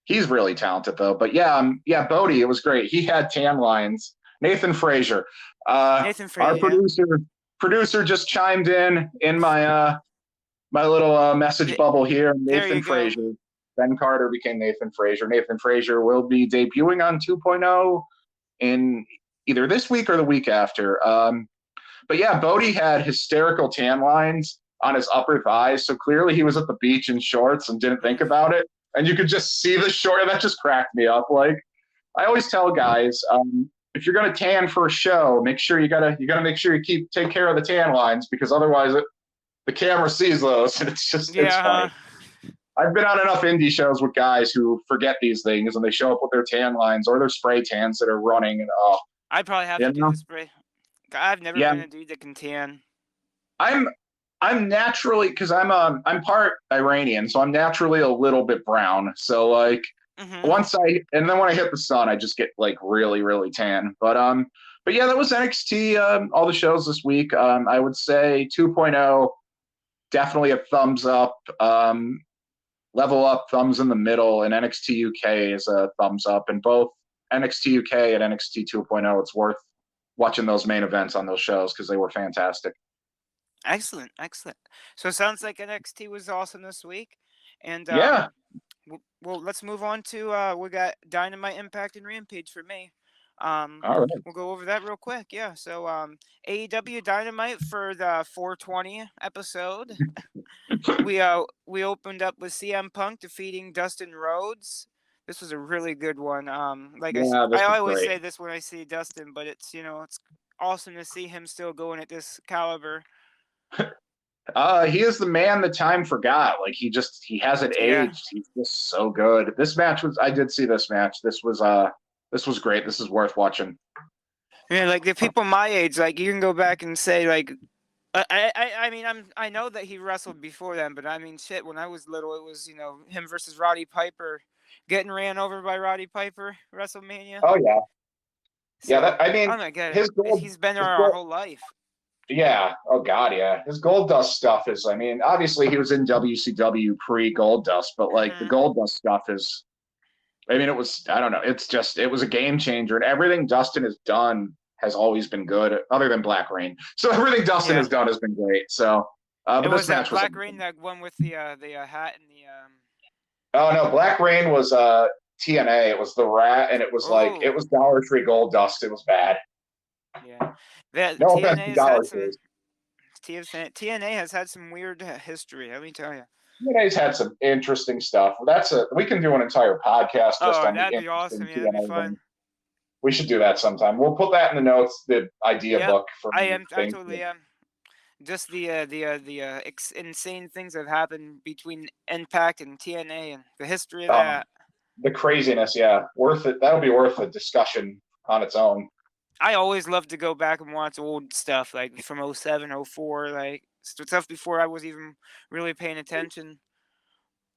Speaker 3: He's really talented though. But yeah, Bodie, it was great. He had tan lines. Nathan Frazier. Our producer just chimed in my my little message bubble here. Nathan Frazier. Ben Carter became Nathan Frazier. Nathan Frazier will be debuting on 2.0 in either this week or the week after. But yeah, Bodie had hysterical tan lines on his upper thighs, so clearly he was at the beach in shorts and didn't think about it. And you could just see the short, and that just cracked me up. Like, I always tell guys, if you're gonna tan for a show, make sure you gotta make sure you take care of the tan lines, because otherwise the camera sees those, and it's funny. I've been on enough indie shows with guys who forget these things, and they show up with their tan lines or their spray tans that are running, and
Speaker 2: I'd probably have to do the spray. I've never been a dude that can tan.
Speaker 3: I'm naturally, because I'm part Iranian, so I'm naturally a little bit brown. So like when I hit the sun, I just get like really, really tan. But yeah, that was NXT. All the shows this week. I would say 2.0, definitely a thumbs up. Level Up, thumbs in the middle, and NXT UK is a thumbs up. And both NXT UK and NXT 2.0, it's worth watching those main events on those shows because they were fantastic.
Speaker 2: Excellent. So it sounds like NXT was awesome this week. And well, let's move on to we got Dynamite, Impact, and Rampage for me. All right. We'll go over that real quick. Yeah. So AEW Dynamite for the 420 episode. We opened up with CM Punk defeating Dustin Rhodes. This was a really good one. I always say this when I see Dustin, but it's it's awesome to see him still going at this caliber.
Speaker 3: He is the man that time forgot. Like he hasn't aged. He's just so good. I did see this match. This was great. This is worth watching.
Speaker 2: Yeah, like the people my age, like you can go back and say like, I mean I know that he wrestled before then, but I mean shit. When I was little, it was him versus Roddy Piper, getting ran over by Roddy Piper, WrestleMania.
Speaker 3: Oh yeah,
Speaker 2: so,
Speaker 3: yeah. Oh
Speaker 2: my God, he's been there our whole life.
Speaker 3: Yeah. Oh God. Yeah. His Goldust stuff is. I mean, obviously he was in WCW pre Goldust, but like the Goldust stuff is. I mean, it was. I don't know. It was a game changer, and everything Dustin has done has always been good, other than Black Rain. So everything Dustin has done has been great. So, but this match
Speaker 2: Black Rain, that one with the hat and the.
Speaker 3: Oh no, Black Rain was TNA. It was the rat, and it was like it
Speaker 2: Oh,
Speaker 3: was Dollar Tree Gold Dust. It was bad.
Speaker 2: yeah. That
Speaker 3: No offense to
Speaker 2: TNA has
Speaker 3: Dollar
Speaker 2: had some
Speaker 3: Trees.
Speaker 2: TNA has had some weird history. Let me tell you.
Speaker 3: TNA's had some interesting stuff. We can do an entire podcast just
Speaker 2: Oh,
Speaker 3: on the
Speaker 2: that'd be
Speaker 3: interesting
Speaker 2: awesome. Yeah, that'd be
Speaker 3: TNA
Speaker 2: fun.
Speaker 3: thing. We should do that sometime. We'll put that in the notes, the idea
Speaker 2: Yep,
Speaker 3: book for
Speaker 2: I am. I
Speaker 3: things.
Speaker 2: totally am. Just the insane things that have happened between Impact and TNA and the history of
Speaker 3: Um,
Speaker 2: that.
Speaker 3: the craziness, yeah, worth it. That'll be worth a discussion on its own.
Speaker 2: I always love to go back and watch old stuff like from 07, 04, like stuff before I was even really paying attention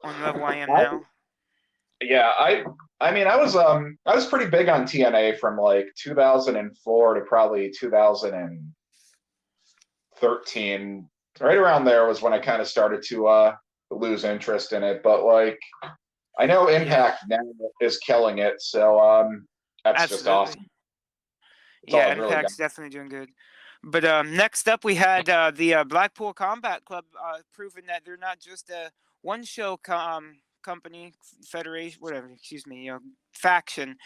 Speaker 2: on the level I am
Speaker 3: I,
Speaker 2: now.
Speaker 3: yeah, I mean, I was pretty big on TNA from like 2004 to probably 2013. Right around there was when I kind of started to lose interest in it. But like, I know
Speaker 2: Yeah,
Speaker 3: Impact now is killing it, so that's just
Speaker 2: absolutely.
Speaker 3: awesome. That's all
Speaker 2: Yeah,
Speaker 3: I've really got.
Speaker 2: Impact's definitely doing good. But next up, we had the Blackpool Combat Club proving that they're not just a one-show company, federation, whatever. Excuse me, faction.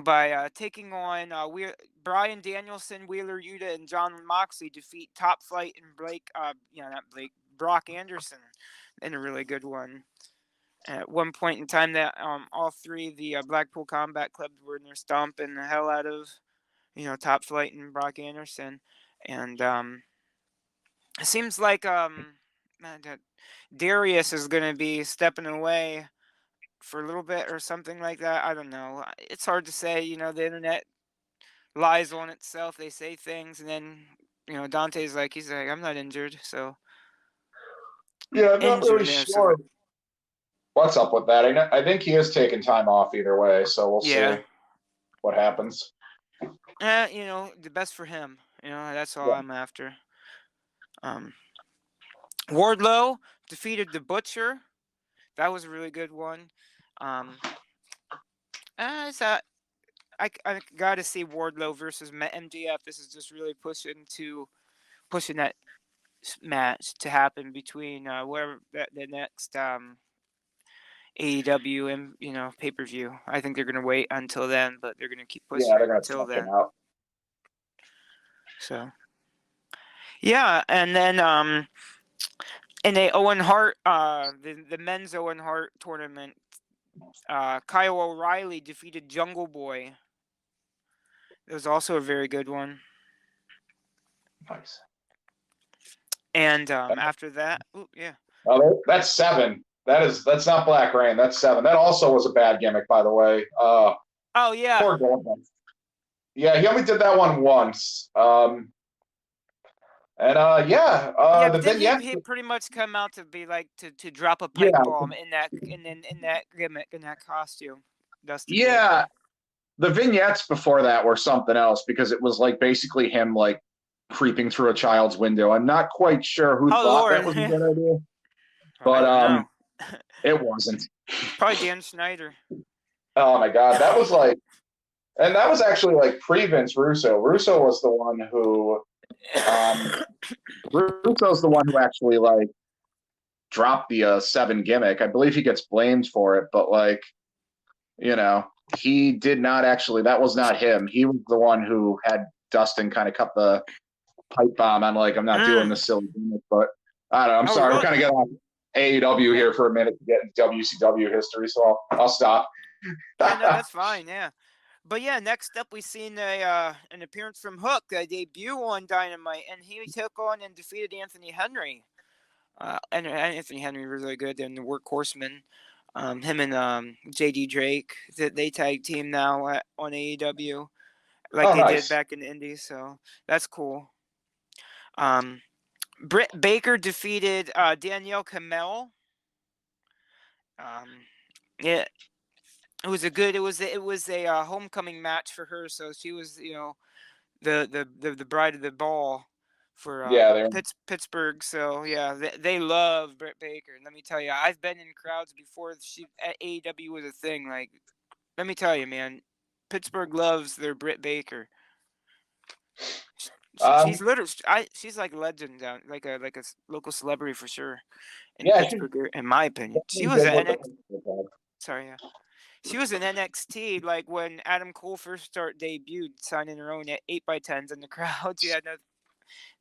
Speaker 2: By taking on Brian Danielson, Wheeler Yuta, and John Moxley defeat Top Flight and not Blake, Brock Anderson, in a really good one. At one point in time, that all three of the Blackpool Combat Club were in there stomping the hell out of Top Flight and Brock Anderson, and it seems like that Darius is going to be stepping away for a little bit or something like that. I don't know. It's hard to say. The internet lies on itself. They say things, and then Dante's like he's like I'm not injured, so
Speaker 3: Yeah, I'm not really
Speaker 2: injured there. So
Speaker 3: sure what's up with that. I think he is taking time off either way, so we'll
Speaker 2: yeah,
Speaker 3: see what happens.
Speaker 2: the best for him. That's all
Speaker 3: Yeah.
Speaker 2: I'm after. Wardlow defeated the Butcher. That was a really good one. So I got to see Wardlow versus MJF. This is just really pushing that match to happen between wherever the next AEW and pay per view. I think they're gonna wait until then, but they're gonna keep pushing
Speaker 3: Yeah,
Speaker 2: it
Speaker 3: they're gonna
Speaker 2: until
Speaker 3: check him
Speaker 2: then.
Speaker 3: out.
Speaker 2: So yeah, and then in a Owen Hart the men's Owen Hart tournament, Kyle O'Reilly defeated Jungle Boy. It was also a very good one.
Speaker 3: Nice.
Speaker 2: And after that, yeah.
Speaker 3: Oh, that's 7. That's not Black Rain. That's 7. That also was a bad gimmick, by the way.
Speaker 2: Oh yeah.
Speaker 3: Poor Goldman. Yeah, he only did that one once. The vignette.
Speaker 2: He pretty much come out to be like to drop a pipe
Speaker 3: Yeah,
Speaker 2: bomb in that gimmick, in that costume. Dusty did.
Speaker 3: yeah. The vignettes before that were something else because it was like basically him like creeping through a child's window. I'm not quite sure who thought that was a good idea, but it wasn't.
Speaker 2: Probably Dan Schneider.
Speaker 3: Oh my god, that was like, and that was actually like pre-Vince Russo. Russo was the one who, Russo's the one who actually like dropped the 7 gimmick. I believe he gets blamed for it, but like, he did not actually. That was not him. He was the one who had Dustin kind of cut the pipe bomb on like, I'm not doing this silly gimmick, but I don't know. I'm sorry.
Speaker 2: Really?
Speaker 3: We're kind of getting off AEW here for a minute to get into WCW history, so I'll stop.
Speaker 2: Yeah, no, that's fine. Yeah, but yeah, next up we seen an appearance from Hook, a debut on Dynamite, and he took on and defeated Anthony Henry. And Anthony Henry was really good. And the Workhorsemen, him and JD Drake, they tag team now on AEW, like they
Speaker 3: Nice.
Speaker 2: did back in the Indies. So that's cool. Britt Baker defeated Danielle Kamel. Yeah, it was a homecoming match for her. So she was the bride of the ball for Pittsburgh. So yeah, they love Britt Baker. And let me tell you, I've been in crowds before AEW was a thing. Like, let me tell you, man, Pittsburgh loves their Britt Baker. She's literally, she's like a legend down, like a local celebrity for sure in Pittsburgh, in my opinion. She was sorry, yeah. She was in NXT like when Adam Cole first debuted, signing her own 8x10s in the crowd. Yeah, no,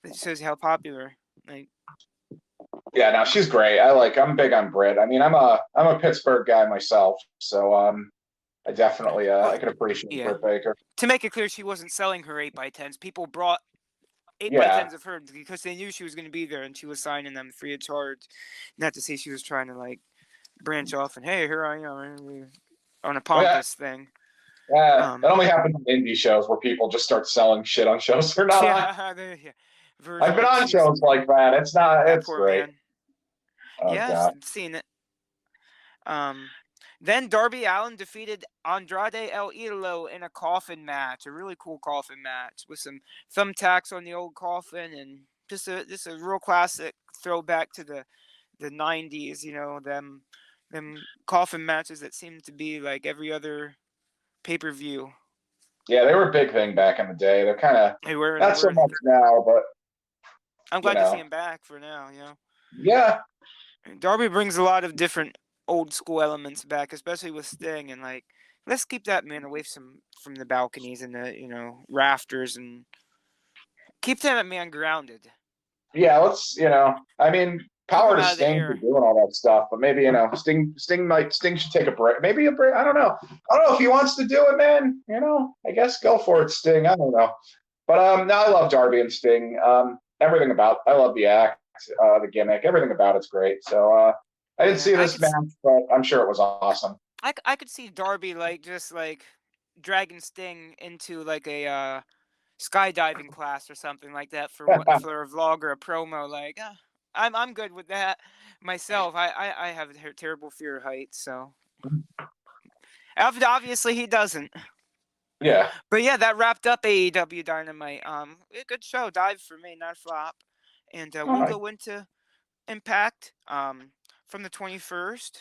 Speaker 2: that shows you how popular. Like,
Speaker 3: Yeah, no, she's great. I'm big on Brit. I mean, I'm a Pittsburgh guy myself, so I definitely
Speaker 2: well,
Speaker 3: I can appreciate
Speaker 2: yeah.
Speaker 3: Britt Baker.
Speaker 2: To make it clear, she wasn't selling her 8x10s. People brought 8x10s
Speaker 3: Yeah,
Speaker 2: of her because they knew she was going to be there, and she was signing them free of charge. Not to say she was trying to like branch off and, hey, here I am on a
Speaker 3: well, yeah,
Speaker 2: pompous thing.
Speaker 3: yeah. That only happens on indie shows where people just start selling shit on shows they're not on.
Speaker 2: Yeah, yeah.
Speaker 3: I've been
Speaker 2: Version
Speaker 3: on
Speaker 2: she's
Speaker 3: shows like that.
Speaker 2: that
Speaker 3: It's
Speaker 2: poor
Speaker 3: great.
Speaker 2: man.
Speaker 3: Oh
Speaker 2: Yeah,
Speaker 3: God.
Speaker 2: I've seen it. Then Darby Allin defeated Andrade El Idolo in a coffin match, a really cool coffin match with some thumbtacks on the old coffin, and just a real classic throwback to the '90s. You know, them coffin matches that seem to be like every other pay-per-view.
Speaker 3: Yeah, they were a big thing back in the day. They're kind of
Speaker 2: They were.
Speaker 3: not so much now, but
Speaker 2: I'm
Speaker 3: you
Speaker 2: glad to see
Speaker 3: know,
Speaker 2: him back for now. You know,
Speaker 3: yeah,
Speaker 2: Darby brings a lot of different old school elements back, especially with Sting, and like, let's keep that man away from the balconies and the rafters, and keep that man grounded.
Speaker 3: yeah. I mean,
Speaker 2: Keep
Speaker 3: power
Speaker 2: him
Speaker 3: to
Speaker 2: out of the
Speaker 3: Sting for
Speaker 2: air.
Speaker 3: doing all that stuff, but maybe Sting should take a break. Maybe a break. I don't know. If he wants to do it, man. I guess go for it, Sting. I don't know. But no, I love Darby and Sting. Everything about I love the act, the gimmick, everything about it's great. So I didn't
Speaker 2: Yeah,
Speaker 3: see this match, but I'm sure it was awesome.
Speaker 2: I could see Darby like just like dragging Sting into like a skydiving class or something like that for a vlog or a promo. Like, I'm good with that myself. I have a terrible fear of heights, so obviously he doesn't.
Speaker 3: Yeah.
Speaker 2: But yeah, that wrapped up AEW Dynamite. A good show. Dive for me, not a flop. And
Speaker 3: All
Speaker 2: we'll
Speaker 3: right.
Speaker 2: go into Impact from the 21st.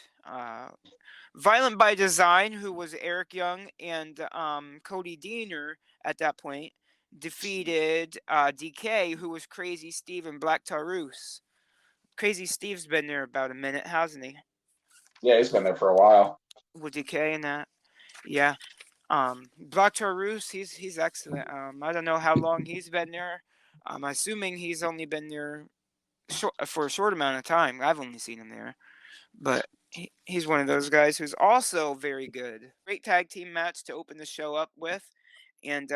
Speaker 2: Violent by Design, who was Eric Young and Cody Deaner at that point, defeated DK, who was Crazy Steve and Black Taurus. Crazy Steve's been there about a minute, hasn't he?
Speaker 3: Yeah, he's been there for a while.
Speaker 2: With DK and that. Yeah. Black Taurus, he's excellent. I don't know how long he's been there. I'm assuming he's only been there for a short amount of time. I've only seen him there, but he's one of those guys who's also very good. Great tag team match to open the show up with, and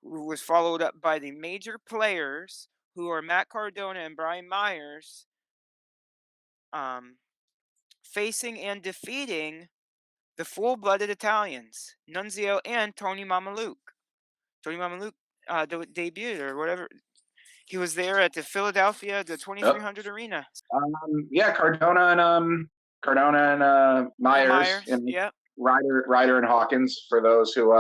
Speaker 2: was followed up by the Major Players, who are Matt Cardona and Brian Myers, um, facing and defeating the Full-Blooded Italians, Nunzio and Tony Mamaluke. Tony Mamaluke debuted or whatever. He was there at the Philadelphia, the 2300 Arena.
Speaker 3: Yeah, Cardona and Myers and
Speaker 2: Yep.
Speaker 3: Ryder and Hawkins for those who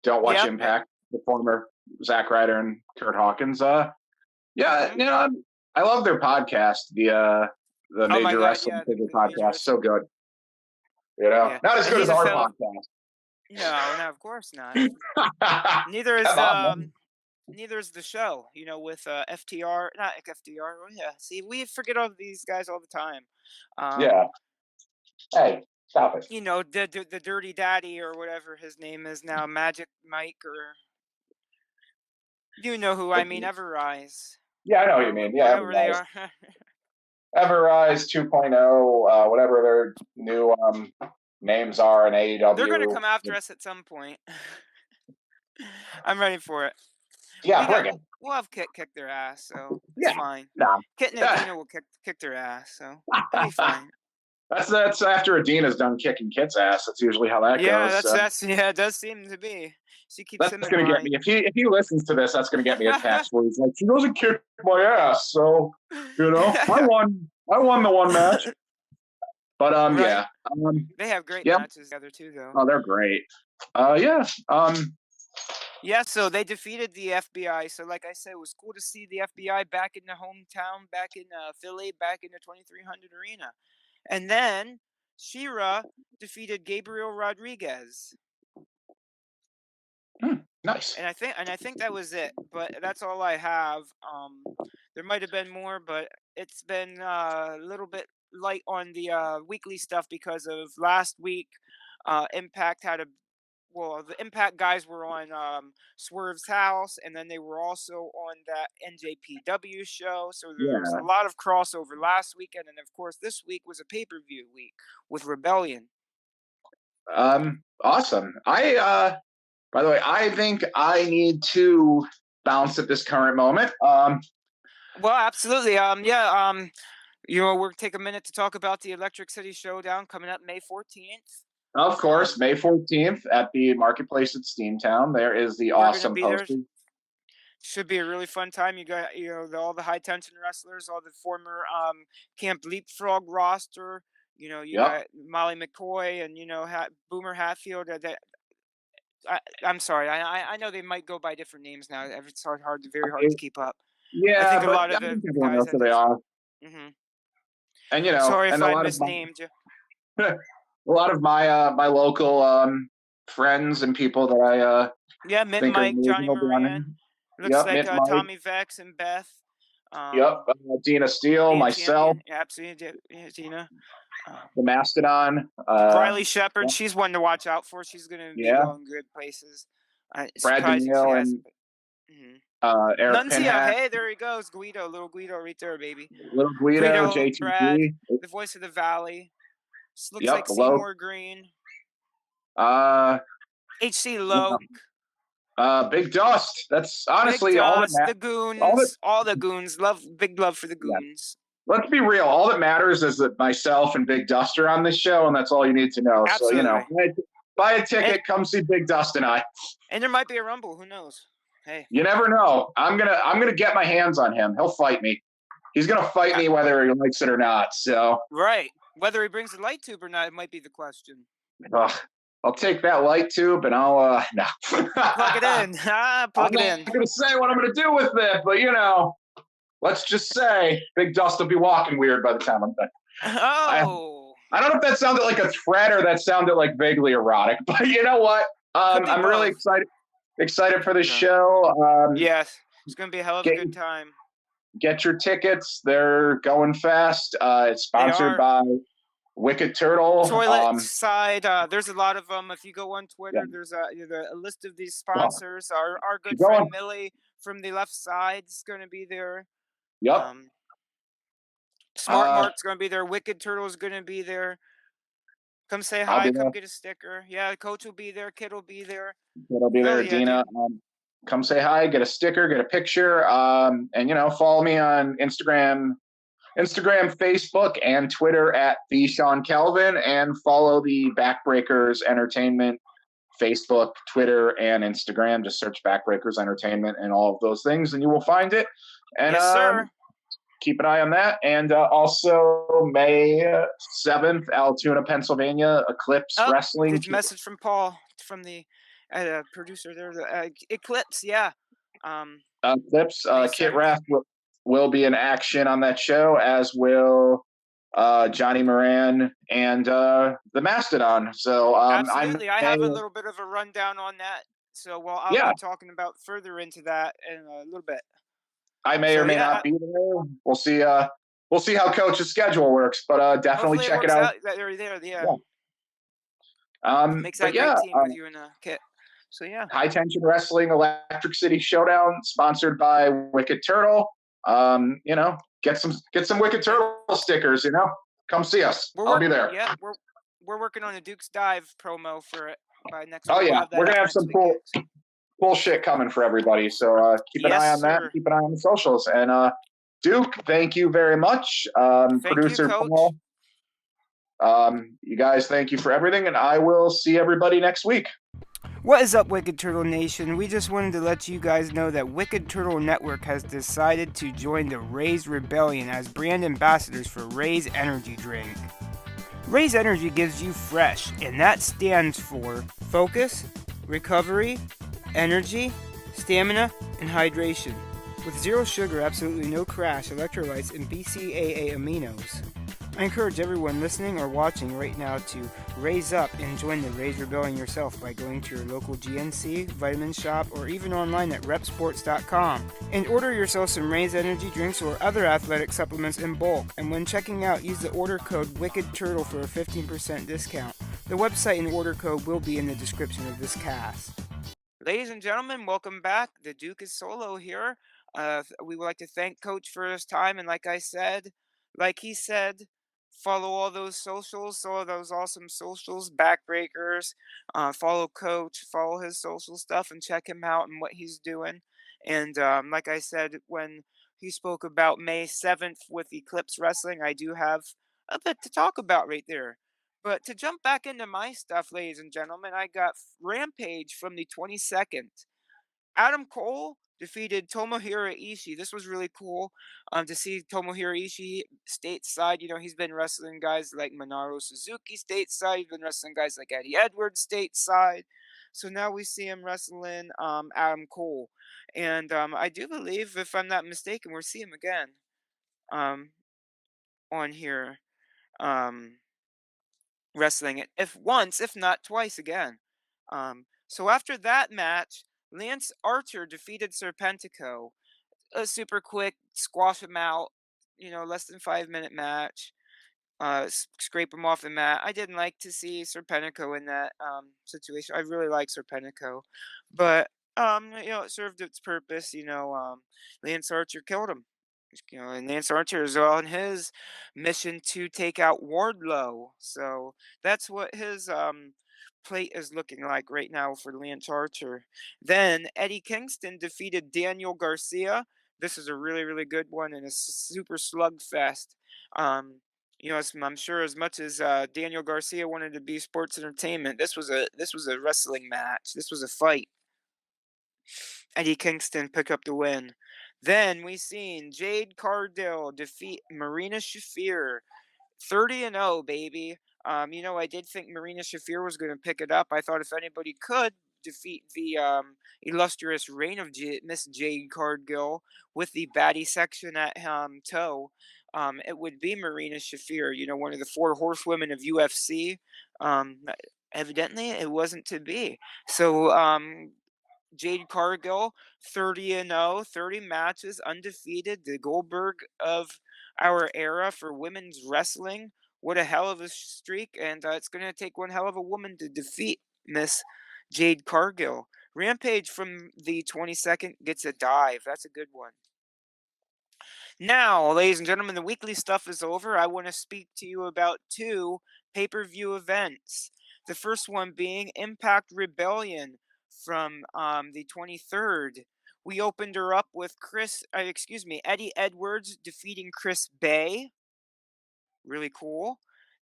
Speaker 3: don't watch
Speaker 2: Yep.
Speaker 3: Impact. The former Zack Ryder and Kurt Hawkins. Yeah,
Speaker 2: Mhm.
Speaker 3: I love their podcast. The
Speaker 2: Oh my
Speaker 3: Major
Speaker 2: God,
Speaker 3: Wrestling
Speaker 2: yeah,
Speaker 3: Figure
Speaker 2: the Major
Speaker 3: podcast, so
Speaker 2: Wrestling.
Speaker 3: good.
Speaker 2: Yeah.
Speaker 3: Not as
Speaker 2: And
Speaker 3: good
Speaker 2: he's
Speaker 3: as
Speaker 2: a
Speaker 3: our
Speaker 2: fellow.
Speaker 3: podcast.
Speaker 2: No, of course not. Neither is
Speaker 3: Come on, man.
Speaker 2: neither is the show. With FTR, not FTR. Oh, yeah. See, we forget all these guys all the time.
Speaker 3: Yeah. Hey, stop it.
Speaker 2: The Dirty Daddy or whatever his name is now, Magic Mike, or you know who I mean, Everrise.
Speaker 3: Yeah, I know what you
Speaker 2: Or
Speaker 3: mean. Yeah,
Speaker 2: whatever they
Speaker 3: Everrise.
Speaker 2: are.
Speaker 3: Everrise 2.0, whatever their new names are in AEW.
Speaker 2: They're gonna come after us at some point. I'm ready for it.
Speaker 3: Yeah, bring it.
Speaker 2: We'll have Kit kick their ass, so it's
Speaker 3: Yeah.
Speaker 2: fine.
Speaker 3: No.
Speaker 2: Kit and Adina will kick their ass, so it'll be fine.
Speaker 3: That's after Adina's done kicking Kit's ass. That's usually how that
Speaker 2: Yeah,
Speaker 3: goes.
Speaker 2: that's it does seem to be. She keeps him
Speaker 3: That's
Speaker 2: in
Speaker 3: gonna get
Speaker 2: line.
Speaker 3: me if he listens to this. That's gonna get me a text where he's like, "She doesn't kick my ass," so I won the one match. But
Speaker 2: Right.
Speaker 3: yeah,
Speaker 2: They have great
Speaker 3: yep.
Speaker 2: matches together too, though.
Speaker 3: Oh, they're great. Yeah.
Speaker 2: Yeah, so they defeated the FBI. So, like I said, it was cool to see the FBI back in the hometown, back in Philly, back in the 2300 Arena. And then Shira defeated Gabriel Rodriguez.
Speaker 3: Nice.
Speaker 2: And I think that was it. But that's all I have. There might have been more, but it's been a little bit light on the weekly stuff because of last week. Impact had a well, the Impact guys were on Swerve's house, and then they were also on that NJPW show. So there was a
Speaker 3: Yeah.
Speaker 2: lot of crossover last weekend, and of course, this week was a pay-per-view week with Rebellion.
Speaker 3: Awesome. By the way, I think I need to bounce at this current moment.
Speaker 2: Well, absolutely. We'll take a minute to talk about the Electric City Showdown coming up May 14th.
Speaker 3: Of course, May 14th at the Marketplace at Steamtown. There is the
Speaker 2: We're gonna
Speaker 3: awesome
Speaker 2: be there.
Speaker 3: poster.
Speaker 2: Should be a really fun time. You got all the high tension wrestlers, all the former Camp Leapfrog roster. You
Speaker 3: Yep.
Speaker 2: got Molly McCoy and Boomer Hatfield. I'm sorry. I know they might go by different names now. It's very hard to keep up.
Speaker 3: Yeah,
Speaker 2: I think a
Speaker 3: but
Speaker 2: lot of
Speaker 3: I
Speaker 2: the
Speaker 3: think everyone
Speaker 2: guys
Speaker 3: knows who they are.
Speaker 2: Mhm.
Speaker 3: And
Speaker 2: Sorry if
Speaker 3: and a
Speaker 2: I
Speaker 3: lot of
Speaker 2: misnamed you.
Speaker 3: a lot of my my local friends and people that I
Speaker 2: Yeah, Mint
Speaker 3: think are
Speaker 2: Mike,
Speaker 3: amazing
Speaker 2: Johnny
Speaker 3: will be on
Speaker 2: Moran.
Speaker 3: there.
Speaker 2: Looks
Speaker 3: Yep,
Speaker 2: like
Speaker 3: Mint Mike.
Speaker 2: Tommy Vex and Beth.
Speaker 3: Yep, Dina Steele,
Speaker 2: Ian
Speaker 3: myself,
Speaker 2: Champion. Yeah, absolutely, Tina.
Speaker 3: the Mastodon.
Speaker 2: Riley Shepard.
Speaker 3: yeah.
Speaker 2: She's one to watch out for. She's going to be
Speaker 3: Yeah.
Speaker 2: going good places.
Speaker 3: Brad
Speaker 2: Surprising she
Speaker 3: DeMille
Speaker 2: hasn't.
Speaker 3: and Eric
Speaker 2: Nunzia,
Speaker 3: Pinhat,
Speaker 2: hey, there he goes. Little Guido right there, baby.
Speaker 3: Little Guido,
Speaker 2: Brad,
Speaker 3: JTG.
Speaker 2: the voice of the Valley. Looks
Speaker 3: Yep,
Speaker 2: like
Speaker 3: hello.
Speaker 2: Seymour Green. HC Loke.
Speaker 3: Big Dust. That's honestly
Speaker 2: Big
Speaker 3: all that
Speaker 2: Dust, the Goons, all the Goons. Big love for the
Speaker 3: Yeah.
Speaker 2: Goons.
Speaker 3: Let's be real. All that matters is that myself and Big Dust are on this show, and that's all you need to know.
Speaker 2: Absolutely.
Speaker 3: So buy a ticket, come see Big Dust and I.
Speaker 2: And there might be a Rumble. Who knows? Hey,
Speaker 3: you never know. I'm gonna get my hands on him. He'll fight me. He's gonna fight me whether he likes it or not. So
Speaker 2: right, whether he brings the light tube or not, it might be the question.
Speaker 3: I'll take that light tube and I'll no.
Speaker 2: Plug it in. Plug it in.
Speaker 3: I'm not gonna say what I'm gonna do with it, but let's just say Big Dust will be walking weird by the time I'm done.
Speaker 2: Oh.
Speaker 3: I don't know if that sounded like a threat or that sounded like vaguely erotic, but you know what? I'm really excited for this show.
Speaker 2: Yes, it's going to be a hell of a good time.
Speaker 3: Get your tickets. They're going fast. It's sponsored by Wicked Turtle.
Speaker 2: Toilet side. There's a lot of them. If you go on Twitter, there's a list of these sponsors. Our good friend Millie from the left side is going to be there.
Speaker 3: Yep.
Speaker 2: Smart Mark's going to be there. Wicked Turtle is going to be there. Come say hi. Come get a sticker. Yeah, Coach will be there. Kid will be there.
Speaker 3: Kid will be there. Dina, come say hi. Get a sticker. Get a picture. And follow me on Instagram, Facebook, and Twitter at the Sean Calvin, and follow the Backbreakers Entertainment Facebook, Twitter, and Instagram. Just search Backbreakers Entertainment and all of those things, and you will find it. And
Speaker 2: yes, sir.
Speaker 3: Keep an eye on that. And also May 7th, Altoona, Pennsylvania, Eclipse Wrestling.
Speaker 2: Did message from Paul, from the producer there. Eclipse, yeah.
Speaker 3: Eclipse. Kit Raff will be in action on that show, as will Johnny Moran and the Mastodon. So
Speaker 2: absolutely. I have a little bit of a rundown on that. So I'll be talking about further into that in a little bit.
Speaker 3: I may or may not be there. We'll see. We'll see how Coach's schedule works, but definitely check it out.
Speaker 2: They're there, yeah. Makes that great team with you and Kit. So yeah.
Speaker 3: High Tension Wrestling Electric City Showdown, sponsored by Wicked Turtle. Get some Wicked Turtle stickers. Come see us. I'll be there.
Speaker 2: Yeah, we're working on a Duke's Dive promo for it by next.
Speaker 3: Oh yeah, we're gonna have some cool shit coming for everybody. So keep an eye on that. Keep an eye on the socials. And Duke, thank you very much. Producer Paul. You guys, thank you for everything, and I will see everybody next week.
Speaker 2: What is up, Wicked Turtle Nation? We just wanted to let you guys know that Wicked Turtle Network has decided to join the RAZE Rebellion as brand ambassadors for RAZE Energy Drink. RAZE Energy gives you fresh, and that stands for focus, recovery, energy, stamina, and hydration. With zero sugar, absolutely no crash, electrolytes, and BCAA aminos. I encourage everyone listening or watching right now to raise up and join the RAZE Rebellion yourself by going to your local GNC, vitamin shop, or even online at repsports.com and order yourself some RAZE energy drinks or other athletic supplements in bulk. And when checking out, use the order code WICKEDTURTLE for a 15% discount. The website and order code will be in the description of this cast. Ladies and gentlemen, welcome back. The Duke is solo here. We would like to thank Coach for his time, and like he said, follow all those socials, all those awesome socials, Backbreakers. Follow Coach, follow his social stuff, and check him out and what he's doing. And like I said, when he spoke about May 7th with Eclipse Wrestling, I do have a bit to talk about right there. But to jump back into my stuff, ladies and gentlemen, I got Rampage from the 22nd. Adam Cole defeated Tomohiro Ishii. This was really cool to see Tomohiro Ishii stateside. You know, he's been wrestling guys like Minoru Suzuki stateside. He's been wrestling guys like Eddie Edwards stateside. So now we see him wrestling Adam Cole. And I do believe, if I'm not mistaken, we'll see him again um, on here. Um, Wrestling it, if once, if not twice again. So after that match, Lance Archer defeated Serpentico. A super quick squash him out, you know, less than 5 minute match. Scrape him off the mat. I didn't like to see Serpentico in that situation. I really like Serpentico, but you know, it served its purpose. Lance Archer killed him. You know, and Lance Archer is on his mission to take out Wardlow. So that's what his plate is looking like right now for Lance Archer. Then Eddie Kingston defeated Daniel Garcia. This is a really, really good one and a super slugfest. Um, I'm sure as much as Daniel Garcia wanted to be sports entertainment, this was a wrestling match. This was a fight. Eddie Kingston pick up the win. Then we seen Jade Cargill defeat Marina Shafir. 30-0, baby. I did think Marina Shafir was going to pick it up. I thought if anybody could defeat the illustrious reign of Miss Jade Cargill with the baddie section at toe, it would be Marina Shafir. You know, one of the four horsewomen of UFC. Evidently, it wasn't to be. So Jade Cargill, 30-0, 30 matches, undefeated, the Goldberg of our era for women's wrestling. What a hell of a streak, and it's going to take one hell of a woman to defeat Miss Jade Cargill. Rampage from the 22nd gets a dive. That's a good one. Now, ladies and gentlemen, the weekly stuff is over. I want to speak to you about two pay-per-view events. The first one being Impact Rebellion from the 23rd. We opened her up with Eddie Edwards defeating Chris Bay. Really cool.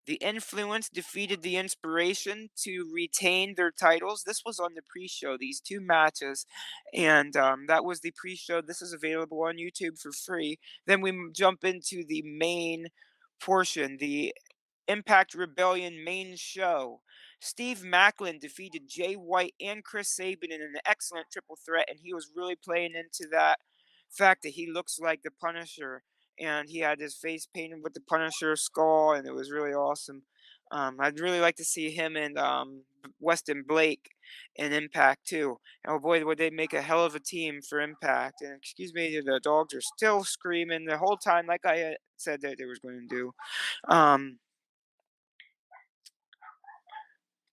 Speaker 2: The Influence defeated the Inspiration to retain their titles. This was on the pre-show, these two matches, and that was the pre-show. This is available on YouTube for free. Then we jump into the main portion, the Impact Rebellion main show. Steve Macklin defeated Jay White and Chris Sabin in an excellent triple threat, and he was really playing into that fact that he looks like the Punisher, and he had his face painted with the Punisher skull, and it was really awesome. I'd really like to see him and Weston Blake in Impact too. Oh boy, would they make a hell of a team for Impact! And excuse me, the dogs are still screaming the whole time, like I said that they was going to do. Um,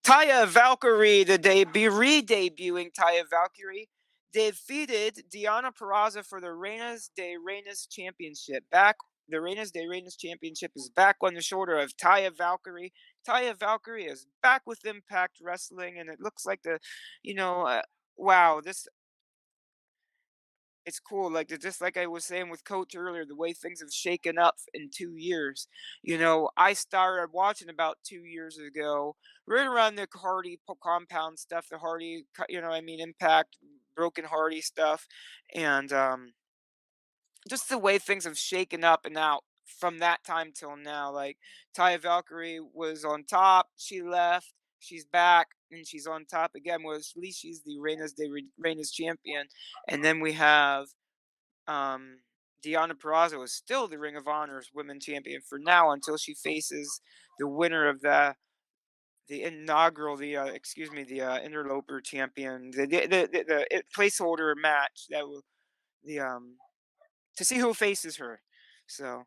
Speaker 2: Taya Valkyrie, re-debuting Taya Valkyrie, defeated Deonna Purrazzo for the Reinas de Reinas Championship. The Reinas de Reinas Championship is back on the shoulder of Taya Valkyrie. Taya Valkyrie is back with Impact Wrestling, and it looks like wow, it's cool. Like just like I was saying with Coach earlier, the way things have shaken up in 2 years. You know, I started watching about 2 years ago, right around the Hardy compound stuff, the Hardy, Impact, Broken Hardy stuff, and just the way things have shaken up and out from that time till now. Like Taya Valkyrie was on top, she left. She's back and she's on top again. Well, at least she's the Reinas champion. And then we have um, Deonna Purrazzo is still the Ring of Honor's women champion for now until she faces the winner of the inaugural interloper champion, the placeholder match that will the to see who faces her. So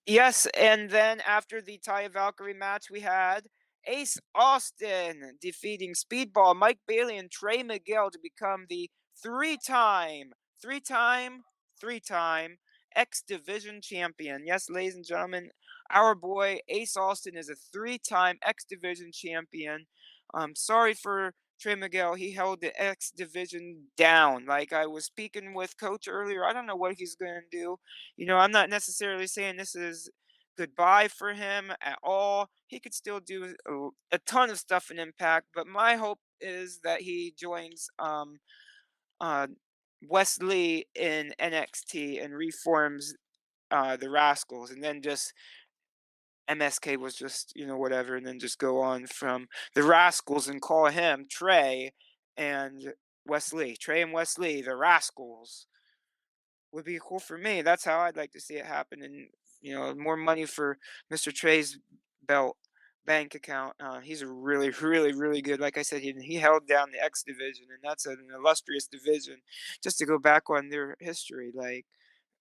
Speaker 2: Yes, and then after the Taya Valkyrie match, we had Ace Austin defeating Speedball, Mike Bailey, and Trey Miguel to become the three-time, three-time, three-time X Division champion. Yes, ladies and gentlemen, our boy Ace Austin is a three-time X Division champion. Sorry for Trey Miguel. He held the X Division down. Like I was speaking with Coach earlier, I don't know what he's going to do. I'm not necessarily saying this is goodbye for him at all. He could still do a ton of stuff in Impact, but my hope is that he joins uh, Wesley in NXT and reforms the Rascals, and then just MSK was just whatever, and then just go on from the Rascals and call him Trey and Wesley, Trey and Wesley, the Rascals would be cool for me. That's how I'd like to see it happen, and more money for Mr. Trey's belt bank account. He's a really, really, really good. Like I said, he held down the X division, and that's an illustrious division. Just to go back on their history, like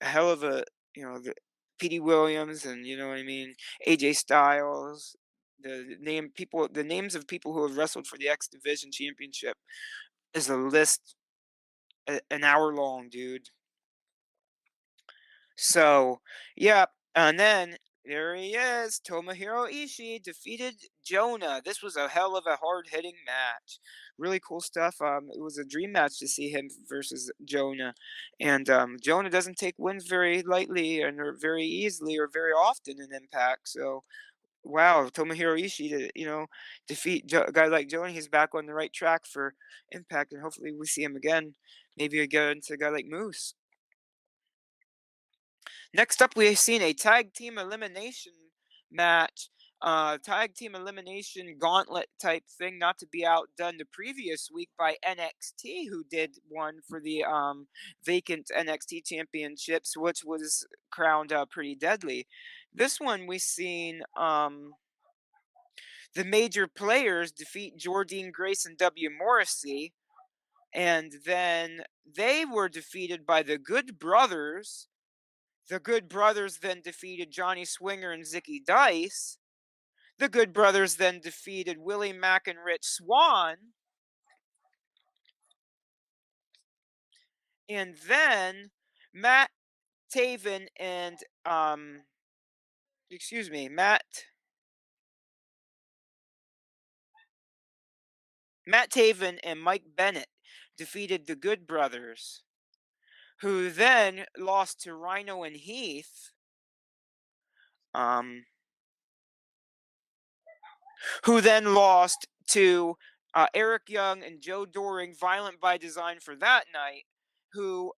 Speaker 2: a hell of a the Petey Williams, and you know what I mean, AJ Styles. The names of people who have wrestled for the X Division Championship is a list an hour long, dude. So, yeah, and then there he is. Tomohiro Ishii defeated Jonah. This was a hell of a hard-hitting match. Really cool stuff. It was a dream match to see him versus Jonah, and Jonah doesn't take wins very lightly and or very easily or very often in Impact. So, wow, Tomohiro Ishii to defeat a guy like Jonah. He's back on the right track for Impact, and hopefully we see him again. Maybe against a guy like Moose. Next up, we have seen a tag team elimination match, tag team elimination gauntlet type thing, not to be outdone the previous week by NXT, who did one for the vacant NXT championships, which was crowned pretty deadly. This one we seen the major players defeat Jordine Grace and W. Morrissey, and then they were defeated by the Good Brothers. The Good Brothers then defeated Johnny Swinger and Zicky Dice. The Good Brothers then defeated Willie Mack and Rich Swann. And then Matt Taven and excuse me, Matt Taven and Mike Bennett defeated the Good Brothers, who then lost to Rhino and Heath. Um, who then lost to Eric Young and Joe Doring, Violent by Design for that night, who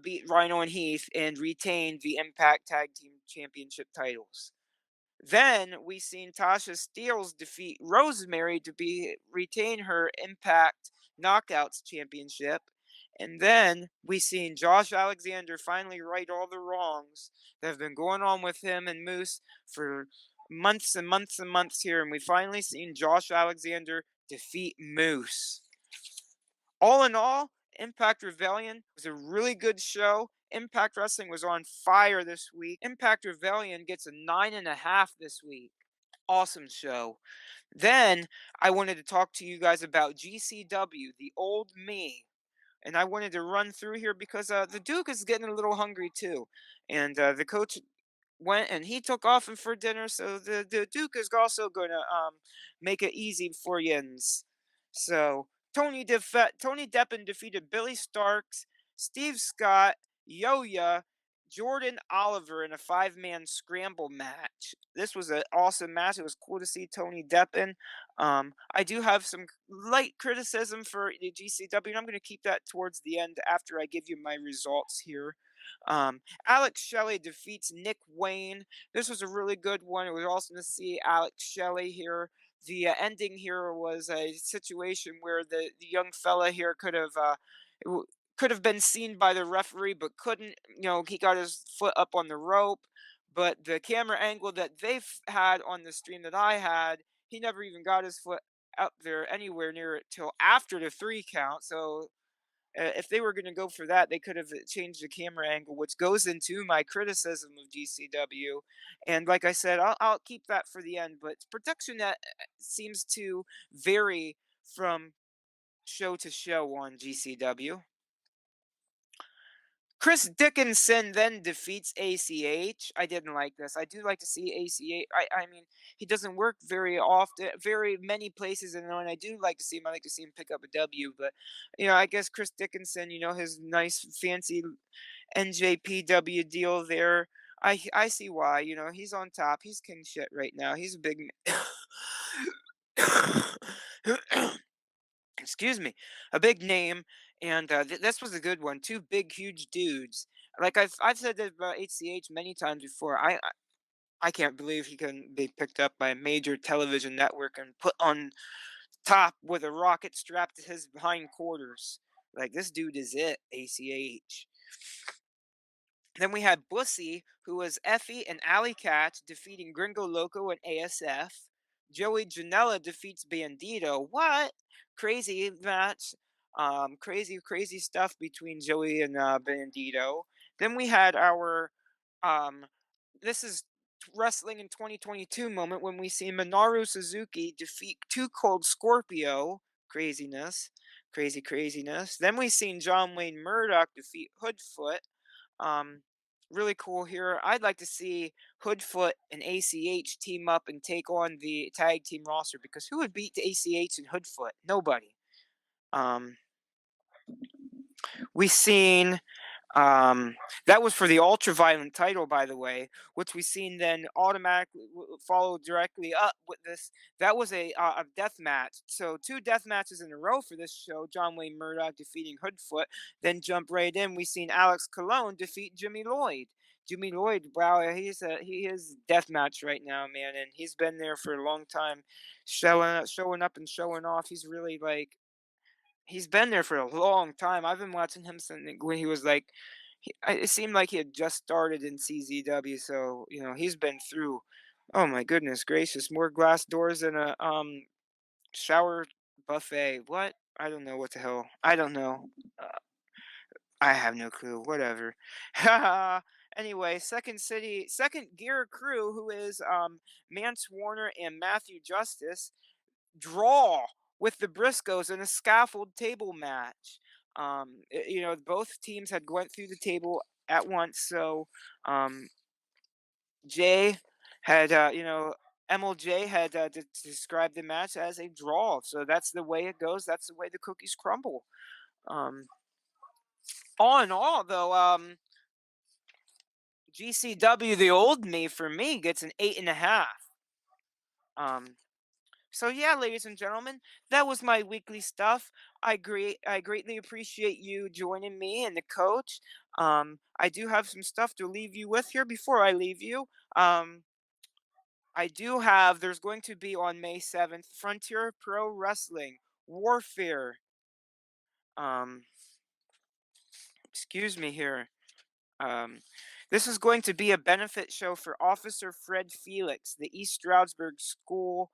Speaker 2: beat Rhino and Heath and retained the Impact Tag Team Championship titles. Then we seen Tasha Steelz defeat Rosemary to retain her Impact Knockouts Championship. And then we seen Josh Alexander finally right all the wrongs that have been going on with him and Moose for months and months and months here. And we finally seen Josh Alexander defeat Moose. All in all, Impact Rebellion was a really good show. Impact Wrestling was on fire this week. Impact Rebellion gets a 9.5 this week. Awesome show. Then I wanted to talk to you guys about GCW, the old me. And I wanted to run through here because the Duke is getting a little hungry too. And the coach went and he took off for dinner, so the Duke is also going to make it easy for Yins. So Tony Deppen defeated Billy Starks, Steve Scott, Yo-Ya, Jordan Oliver in a 5-man scramble match. This was an awesome match. It was cool to see Tony Deppen. I do have some light criticism for the GCW, and I'm going to keep that towards the end after I give you my results here. Alex Shelley defeats Nick Wayne. This was a really good one. It was awesome to see Alex Shelley here. The ending here was a situation where the young fella here could have been seen by the referee, but couldn't. He got his foot up on the rope, but the camera angle that they've had on the stream that I had, he never even got his foot up there anywhere near it till after the 3 count. So If they were going to go for that, they could have changed the camera angle, which goes into my criticism of GCW. And like I said, I'll keep that for the end. But production that seems to vary from show to show on GCW. Chris Dickinson then defeats ACH. I didn't like this. I do like to see ACH. I mean, he doesn't work very often, very many places, and when I do like to see him, I like to see him pick up a W. But I guess Chris Dickinson, his nice fancy NJPW deal there. I see why. He's on top. He's king shit right now. He's a big. Excuse me, a big name, and this was a good one. Two big, huge dudes. Like I've said that about HCH many times before. I can't believe he can be picked up by a major television network and put on top with a rocket strapped to his behind quarters. Like this dude is it, ACH. Then we had Bussy, who was Effie and Alley Cat defeating Gringo Loco and ASF. Joey Janela defeats Bandito. What? Crazy match. Crazy stuff between Joey and Bandito. Then we had our this is wrestling in 2022 moment when we see Minoru Suzuki defeat Too Cold Scorpio. Craziness. Craziness. Then we seen John Wayne Murdoch defeat Hoodfoot. Um, Really cool here. I'd like to see Hoodfoot and ACH team up and take on the tag team roster because who would beat ACH and Hoodfoot? Nobody. Um, we seen that was for the Ultraviolent title, by the way, which we seen then automatically follow directly up with this. That was a death match. So two death matches in a row for this show. John Wayne Murdoch defeating Hoodfoot. Then jump right in. We seen Alex Colon defeat Jimmy Lloyd. Jimmy Lloyd, wow, he is death match right now, man, and he's been there for a long time, showing up and showing off. He's really like he's been there for a long time. I've been watching him since when he was like, it seemed like he had just started in CZW. So he's been through. Oh my goodness gracious! More glass doors than a shower buffet. What? I don't know what the hell. I don't know. Uh, I have no clue. Whatever. Anyway, Second Gear Crew, who is Mance Warner and Matthew Justice, draw with the Briscoes in a scaffold table match. Both teams had went through the table at once, so Jay had, MLJ had described the match as a draw. So that's the way it goes. That's the way the cookies crumble. Um, all in all, though, GCW, the old me for me, gets an 8.5. So yeah, ladies and gentlemen, that was my weekly stuff. I greatly appreciate you joining me and the coach. I do have some stuff to leave you with here before I leave you. I do have there's going to be on May 7th Frontier Pro Wrestling Warfare. Um Excuse me here. Um, this is going to be a benefit show for Officer Fred Felix, the East Stroudsburg School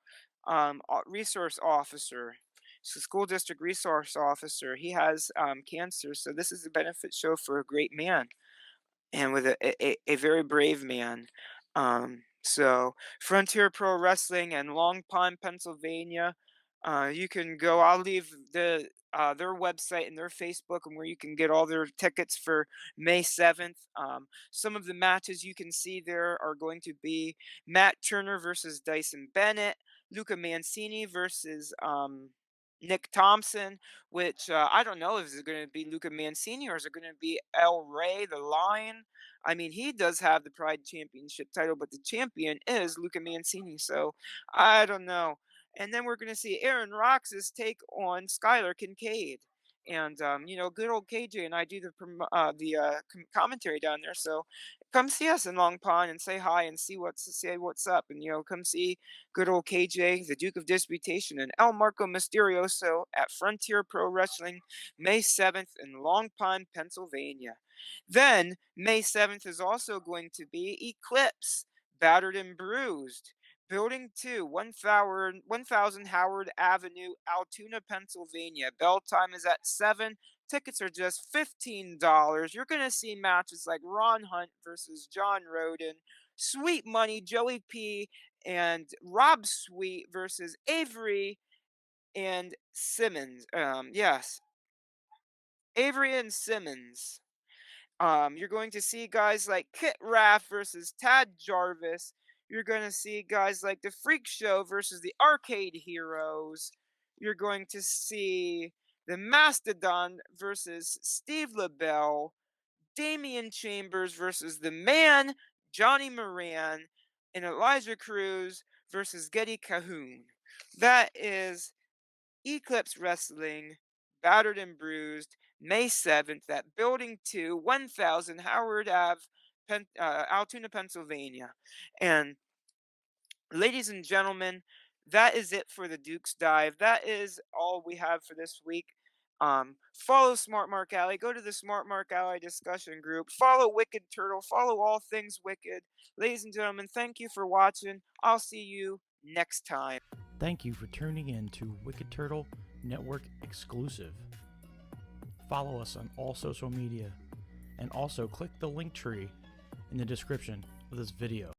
Speaker 2: resource officer. So school district resource officer. He has cancer, so this is a benefit show for a great man and with a very brave man. So Frontier Pro Wrestling and Long Pond, Pennsylvania. You can go. I'll leave their website and their Facebook and where you can get all their tickets for May 7th. Some of the matches you can see there are going to be Matt Turner versus Dyson Bennett, Luca Mancini versus Nick Thompson, which I don't know if it's going to be Luca Mancini or is it going to be El Rey the Lion. I mean, he does have the Pride Championship title, but the champion is Luca Mancini, so I don't know. And then we're going to see Aaron Roxas take on Skylar Kincaid. And good old KJ and I do the commentary down there. So come see us in Long Pond and say hi and say what's up. And come see good old KJ, the Duke of Disputation, and El Marco Mysterioso at Frontier Pro Wrestling, May 7th in Long Pond, Pennsylvania. Then May 7th is also going to be Eclipse, Battered and Bruised. Building 2, 1000 Howard Avenue, Altoona, Pennsylvania. Bell time is at 7. Tickets are just $15. You're going to see matches like Ron Hunt versus John Roden, Sweet Money, Joey P, and Rob Sweet versus Avery and Simmons. Yes, Avery and Simmons. You're going to see guys like Kit Raff versus Tad Jarvis. You're going to see guys like The Freak Show versus the Arcade Heroes. You're going to see the Mastodon versus Steve LaBelle. Damian Chambers versus the Man, Johnny Moran. And Elijah Cruz versus Getty Cahoon. That is Eclipse Wrestling, Battered and Bruised, May 7th at Building 2, 1000 Howard Ave, Altoona, Pennsylvania. And ladies and gentlemen, that is it for the Duke's Dive. That is all we have for this week. Follow Smart Mark Alley. Go to the Smart Mark Alley discussion group. Follow Wicked Turtle. Follow all things Wicked. Ladies and gentlemen, thank you for watching. I'll see you next time.
Speaker 1: Thank you for tuning in to Wicked Turtle Network exclusive. Follow us on all social media, and also click the link tree in the description of this video.